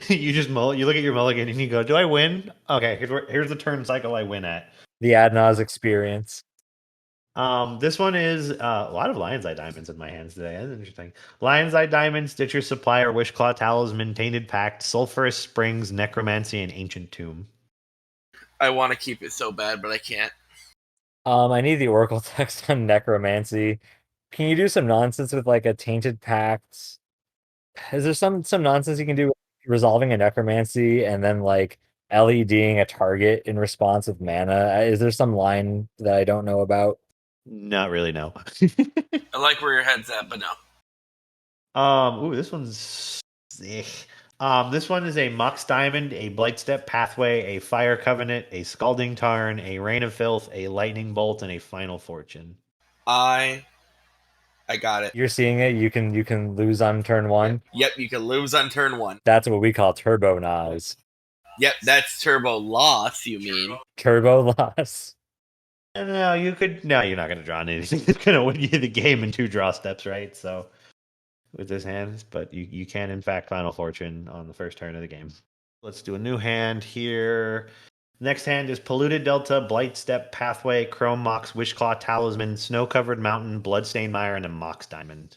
you just you look at your mulligan and you go, "Do I win? Okay, here's the turn cycle I win at." The ad nauseam experience. This one is a lot of Lion's Eye Diamonds in my hands today. That's interesting. Lion's Eye Diamond, Stitcher Supplier, Wishclaw Talisman, Tainted Pact, Sulphurous Springs, Necromancy, and Ancient Tomb. I want to keep it so bad, but I can't. I need the Oracle text on Necromancy. Can you do some nonsense with like a Tainted Pact? Is there some nonsense you can do with resolving a Necromancy and then like LEDing a target in response with mana? Is there some line that I don't know about? Not really, no. I like where your head's at, but no. This one's. This one is a Mox Diamond, a Blightstep Pathway, a Fire Covenant, a Scalding Tarn, a Rain of Filth, a Lightning Bolt, and a Final Fortune. I got it. You're seeing it. You can lose on turn 1. Yep, you can lose on turn 1. That's what we call Turbo Naus. Yep, that's Turbo Loss, you mean. Turbo loss. No, you could. No, you're not going to draw on anything that's going to win you the game in 2 draw steps, right? So with this hand, but you can in fact Final Fortune on the first turn of the game. Let's do a new hand here. Next hand is Polluted Delta, Blight Step, Pathway, Chrome Mox, Wishclaw, Talisman, Snow Covered Mountain, Bloodstained Mire, and a Mox Diamond.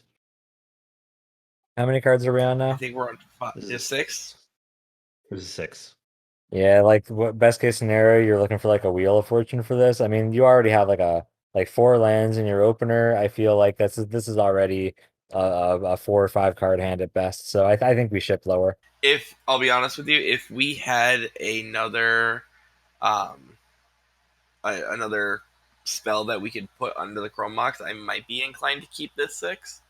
How many cards are we on I now? think we're on just 6. This is 6. Yeah, like what best case scenario, you're looking for like a Wheel of Fortune for this. I mean, you already have like 4 lands in your opener. I feel like this is already a 4 or 5 card hand at best. So I think we ship lower. If I'll be honest with you, if we had um, another spell that we could put under the Chrome Mox, I might be inclined to keep this 6.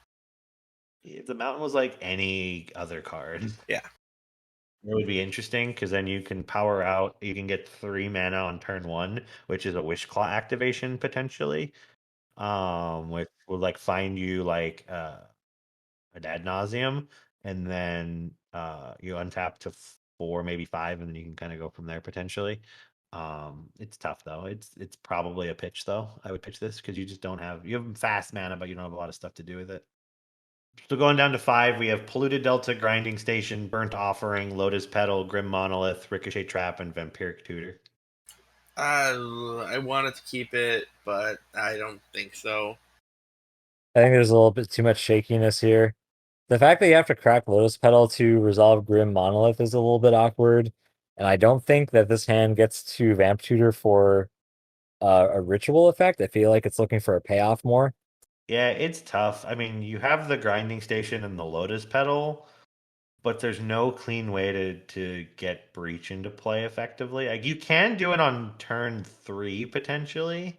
If the mountain was like any other card, Yeah. it would be interesting because then you can power out. You can get 3 mana on turn 1, which is a Wishclaw activation potentially. Which would like find you like ad nauseum, and then you untap to 4, maybe 5, and then you can kind of go from there potentially. It's tough though. It's probably a pitch though. I would pitch this because you have fast mana, but you don't have a lot of stuff to do with it. So going down to 5, we have Polluted Delta, Grinding Station, Burnt Offering, Lotus Petal, Grim Monolith, Ricochet Trap, and Vampiric Tutor. I wanted to keep it, but I don't think so. I think there's a little bit too much shakiness here. The fact that you have to crack Lotus Petal to resolve Grim Monolith is a little bit awkward. And I don't think that this hand gets to Vamp Tutor for a ritual effect. I feel like it's looking for a payoff more. Yeah, it's tough. I mean, you have the Grinding Station and the Lotus Petal, but there's no clean way to get Breach into play effectively. Like you can do it on turn 3 potentially,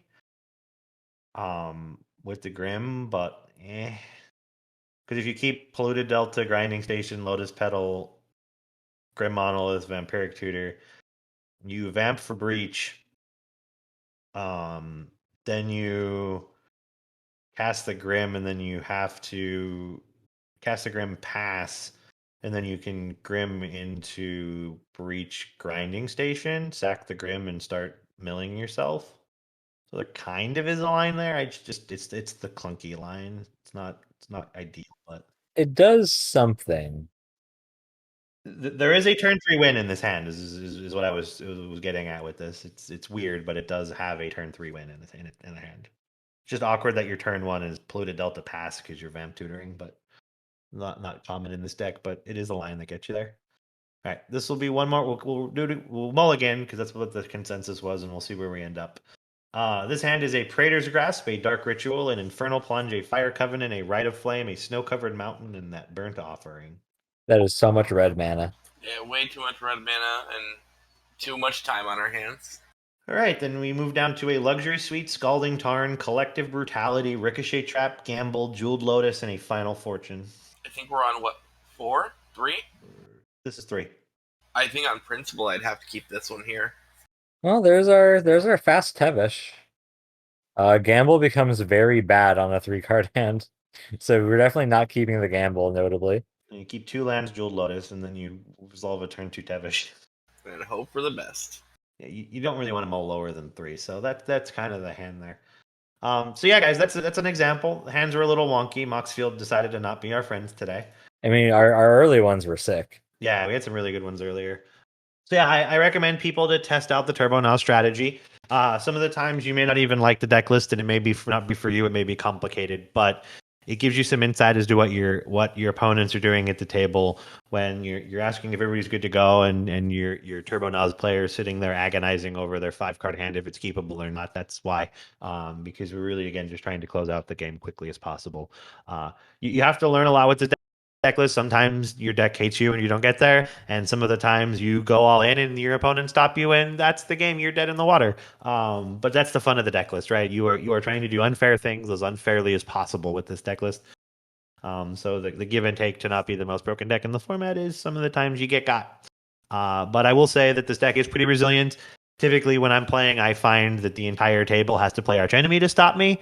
with the Grim, but because if you keep Polluted Delta, Grinding Station, Lotus Petal, Grim Monolith, Vampiric Tutor, you vamp for Breach, then you cast the Grim, and then you have to cast the Grim pass, and then you can Grim into Breach Grinding Station, sack the Grim, and start milling yourself. So there kind of is a line there. It's the clunky line. It's not ideal, but It does something. there is a turn 3 win in this hand. Is what I was getting at with this. It's weird, but it does have a turn 3 win in the hand. It's just awkward that your turn 1 is Polluted Delta pass because you're vamp tutoring, but not common in this deck. But it is a line that gets you there. All right, this will be one more. We'll mulligan because that's what the consensus was, and we'll see where we end up. This hand is a Praetor's Grasp, a Dark Ritual, an Infernal Plunge, a Fire Covenant, a Rite of Flame, a Snow-Covered Mountain, and that Burnt Offering. That is so much red mana. Yeah, way too much red mana and too much time on our hands. All right, then we move down to a Luxury Suite, Scalding Tarn, Collective Brutality, Ricochet Trap, Gamble, Jeweled Lotus, and a Final Fortune. I think we're on what, 4, 3? This is 3. I think on principle I'd have to keep this one here. Well, there's our fast Tevesh. Gamble becomes very bad on a 3-card hand. So we're definitely not keeping the gamble, notably. And you keep 2 lands, Jeweled Lotus, and then you resolve a turn 2 Tevesh. And hope for the best. Yeah, you don't really want to mull lower than 3, so that's kind of the hand there. So yeah, guys, that's an example. The hands were a little wonky. Moxfield decided to not be our friends today. I mean, our early ones were sick. Yeah, we had some really good ones earlier. So yeah, I recommend people to test out the Turbo Naus strategy. Some of the times you may not even like the deck list, and it may not be for you. It may be complicated, but it gives you some insight as to what your opponents are doing at the table when you're asking if everybody's good to go, and your Turbo Naus player is sitting there agonizing over their 5-card hand if it's keepable or not. That's why, because we're really again just trying to close out the game quickly as possible. You have to learn a lot with the deck list. Sometimes your deck hates you and you don't get there, and some of the times you go all in and your opponents stop you, and that's the game. You're dead in the water. But that's the fun of the deck list, right? You are trying to do unfair things as unfairly as possible with this deck list. So the give and take to not be the most broken deck in the format is some of the times you get got. But I will say that this deck is pretty resilient. Typically, when I'm playing, I find that the entire table has to play Archenemy to stop me.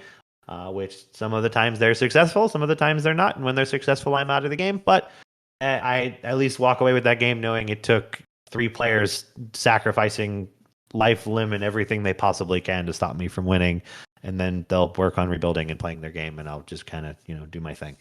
Which some of the times they're successful, some of the times they're not. And when they're successful, I'm out of the game. But I at least walk away with that game knowing it took 3 players sacrificing life limit everything they possibly can to stop me from winning, and then they'll work on rebuilding and playing their game, and I'll just kind of do my thing.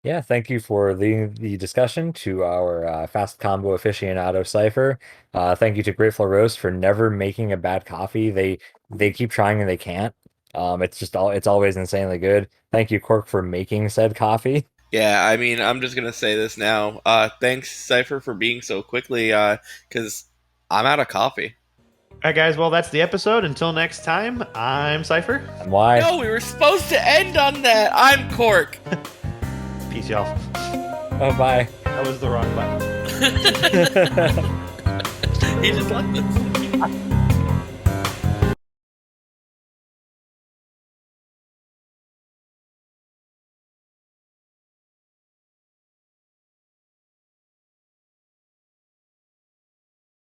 Yeah, thank you for leading the discussion to our fast combo aficionado Cypher. Thank you to Grateful Roast for never making a bad coffee. They keep trying and they can't. It's always insanely good. Thank you, Cork, for making said coffee. Yeah, I mean, I'm just gonna say this now. Thanks, Cypher, for being so quickly. Because I'm out of coffee. All right, guys. Well, that's the episode. Until next time, I'm Cypher. And why? No, we were supposed to end on that. I'm Cork. Peace, y'all. Oh, bye. That was the wrong button. He just left us.